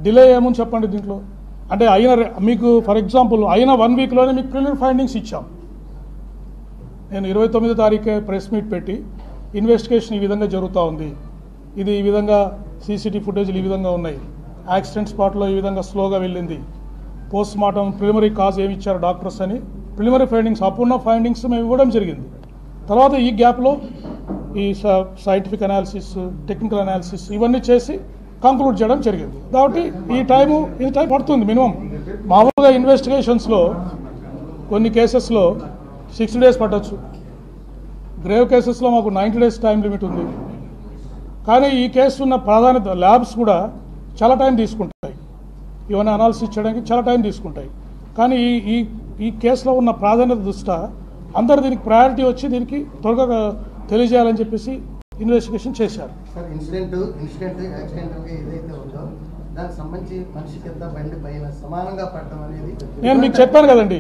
డిలే ఏమని చెప్పండి దీంట్లో? అంటే మీకు ఫర్ ఎగ్జాంపుల్ అయిన 1 వీక్లోనే మీకు ప్రిలిమినరీ ఫైండింగ్స్ ఇచ్చాం. నేను 29వ తారీఖు ప్రెస్ మీట్ పెట్టి ఇన్వెస్టిగేషన్ ఈ విధంగా జరుగుతూ ఉంది, ఇది ఈ విధంగా సీసీటీవీ ఫుటేజ్లు ఈ విధంగా ఉన్నాయి, యాక్సిడెంట్ స్పాట్లో ఈ విధంగా స్లోగా వెళ్ళింది, పోస్ట్ మార్టం ప్రిలిమరీ కాజ్ ఏమి ఇచ్చారు డాక్టర్స్ అని ప్రిలిమరీ ఫైండింగ్స్, అప్పుడున్న ఫైండింగ్స్ మేము ఇవ్వడం జరిగింది. తర్వాత ఈ గ్యాప్లో ఈ సైంటిఫిక్ అనాలిసిస్, టెక్నికల్ అనాలిసిస్ ఇవన్నీ చేసి కంక్లూడ్ చేయడం జరిగింది. కాబట్టి ఈ టైం పడుతుంది మినిమం. మామూలుగా ఇన్వెస్టిగేషన్స్లో కొన్ని కేసెస్లో 60 days పట్టచ్చు, గ్రేవ్ కేసెస్లో మాకు 90 days టైం లిమిట్ ఉంది. కానీ ఈ కేసు ఉన్న ప్రాధాన్యత ల్యాబ్స్ కూడా చాలా టైం తీసుకుంటాయి, ఇవన్నీ అనాలిసిస్ చేయడానికి చాలా టైం తీసుకుంటాయి. కానీ ఈ ఈ కేసులో ఉన్న ప్రాధాన్యత దృష్ట్యా అందరూ దీనికి ప్రయారిటీ వచ్చి దీనికి త్వరగా తెలియజేయాలని చెప్పేసి ఇన్వెస్టిగేషన్ చేశారు. సార్ ఇన్సిడెంట్ యాక్సిడెంట్ ఏదైతే ఉందో దానికి సంబంధించి మనిషి కింద బండి పైన సమానంగా పడడం అనేది నేను మీకు చెప్పాను కదండి,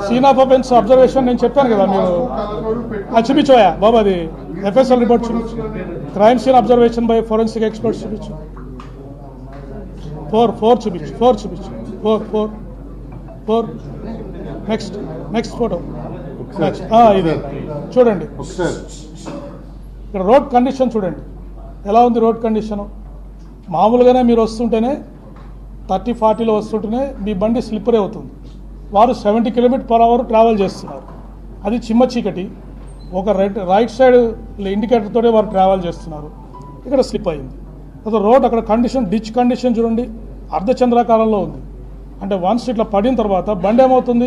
సీన్ ఆఫ్ అఫెన్స్ అబ్జర్వేషన్ నేను చెప్పాను కదా, మీరు అది చూపించోయా బాబు, అది ఎఫ్ఎస్ఎల్ రిపోర్ట్ చూపించు, crime scene observation by forensic experts చూపించు, 4 చూపించు, 4 చూపించు, 4 నెక్స్ట్ ఫోటో ఇది చూడండి. ఇక్కడ రోడ్ కండిషన్ చూడండి ఎలా ఉంది. రోడ్ కండిషను మామూలుగానే మీరు వస్తుంటేనే 30-40లో వస్తుంటేనే మీ బండి స్లిప్పర్ అవుతుంది. వారు 70 km/h ట్రావెల్ చేస్తున్నారు, అది చిమ్మ చీకటి, ఒక రైట్ సైడ్ ఇండికేటర్ తోటే వారు ట్రావెల్ చేస్తున్నారు, ఇక్కడ స్లిప్ అయింది. అదే రోడ్ అక్కడ కండిషన్, డిచ్ కండిషన్ చూడండి, అర్ధచంద్రాకారంలో ఉంది. అంటే వన్స్ ఇట్లా పడిన తర్వాత బండి ఏమవుతుంది,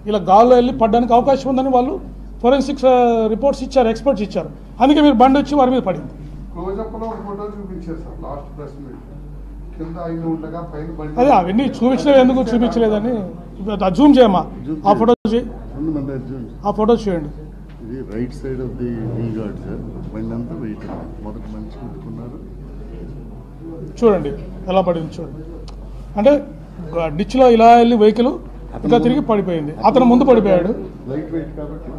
ఇలా గాల్లో వెళ్ళి పడడానికి అవకాశం ఉందని వాళ్ళు ఫోరెన్సిక్స్ రిపోర్ట్స్ ఇచ్చారు, ఎక్స్పర్ట్స్ ఇచ్చారు. అందుకే మీరు బండి వచ్చి వారి మీద పడింది. క్లోజప్లో ఒక ఫోటో చూపించారు సార్ లాస్ట్ ప్రెస్ మీట్, కింద ఆయన ఉండగా పైన బండి. అదే అవన్నీ చూపించలేదు, ఎందుకు చూపించలేదని జూమ్ చేయమ్మా, ఆ ఫోటో ఆ ఫోటో చూడండి. ఇది right side of the wheel guard sir, బండి అంతా వెయిట్ మొదటి మనిషి పెట్టుకున్నారు, చూడండి ఎలా పడింది చూడండి. అంటే డిచ్లో ఇలా వెళ్ళి వెహికల్ ఇంకా తిరిగి పడిపోయింది, అతను ముందు పడిపోయాడు, లైట్ వెయిట్ కాబట్టి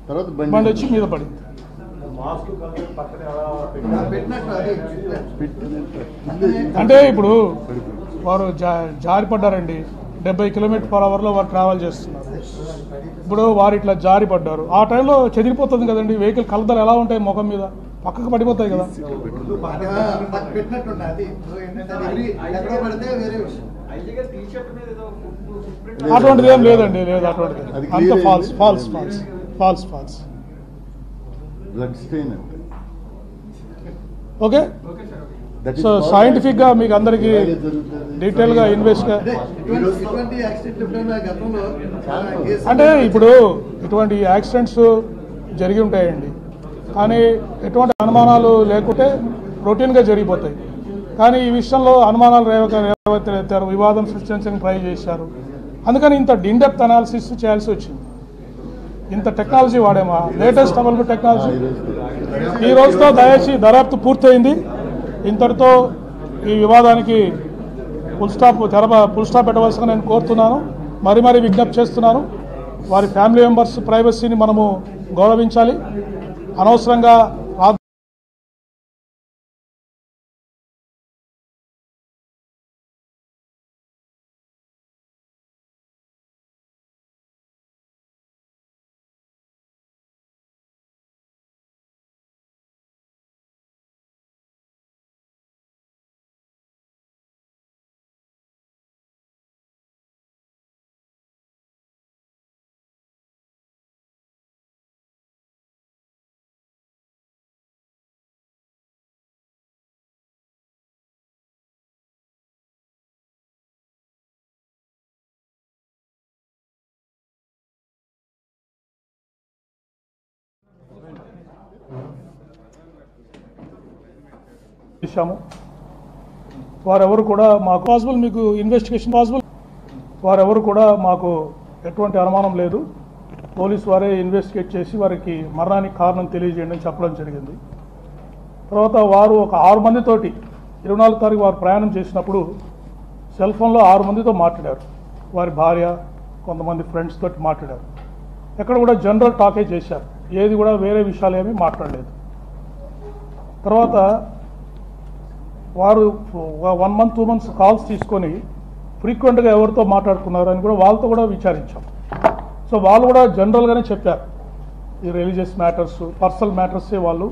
తర్వాత బండి వచ్చి మీద పడింది. అంటే ఇప్పుడు వారు జారి పడ్డారండి, 70 km/hలో వారు ట్రావెల్ చేస్తున్నారు. ఇప్పుడు వారు ఇట్లా జారి పడ్డారు, ఆ టైంలో చెదిరిపోతుంది కదండి వెహికల్, కలదలు ఎలా ఉంటాయి ముఖం మీద, పక్కకు పడిపోతాయి కదా. అటువంటిది ఏం లేదండి, లేదు అటువంటిది, అంత ఫాల్స్. బ్లడ్ స్టెయిన్ అంటే ఓకే. సో సైంటిఫిక్ గా మీకు అందరికి డీటెయిల్ గా అంటే ఇప్పుడు ఇటువంటి యాక్సిడెంట్స్ జరిగి ఉంటాయండి, కానీ ఎటువంటి అనుమానాలు లేకుంటే రొటీన్గా జరిగిపోతాయి. కానీ ఈ విషయంలో అనుమానాలు రేవెత్తారు, వివాదం సృష్టించడానికి ట్రై చేశారు. అందుకని ఇంత ఇన్డెప్త్ అనాలిసిస్ చేయాల్సి వచ్చింది. ఇంత టెక్నాలజీ వాడేమా, లేటెస్ట్ అవైలబుల్ టెక్నాలజీ. ఈ రోజుతో దయచేసి దర్యాప్తు పూర్తయింది. ఇంతటితో ఈ వివాదానికి ఫుల్ స్టాప్ పెట్టవలసిందిగా నేను కోరుతున్నాను, మరీ విజ్ఞప్తి చేస్తున్నాను. వారి ఫ్యామిలీ మెంబర్స్ ప్రైవసీని మనము గౌరవించాలి. అనవసరంగా చేశాము. వారెవరు కూడా మాకు పాసిబుల్, మీకు ఇన్వెస్టిగేషన్ పాసిబుల్, వారెవరు కూడా మాకు ఎటువంటి అనుమానం లేదు. పోలీసు వారే ఇన్వెస్టిగేట్ చేసి వారికి మరణానికి కారణం తెలియజేయండి అని చెప్పడం జరిగింది. తర్వాత వారు ఒక 6 మందితోటి 24 తారీఖు వారు ప్రయాణం చేసినప్పుడు సెల్ ఫోన్లో 6 మందితో మాట్లాడారు. వారి భార్య, కొంతమంది ఫ్రెండ్స్ తోటి మాట్లాడారు. ఎక్కడ కూడా జనరల్ టాకే చేశారు, ఏది కూడా వేరే విషయాలు ఏమీ మాట్లాడలేదు. తర్వాత వారు 1 month 2 months కాల్స్ తీసుకొని ఫ్రీక్వెంట్గా ఎవరితో మాట్లాడుకున్నారు అని కూడా వాళ్ళతో కూడా విచారించాం. సో వాళ్ళు కూడా జనరల్గానే చెప్పారు, ఈ రిలీజియస్ మ్యాటర్స్, పర్సనల్ మ్యాటర్సే వాళ్ళు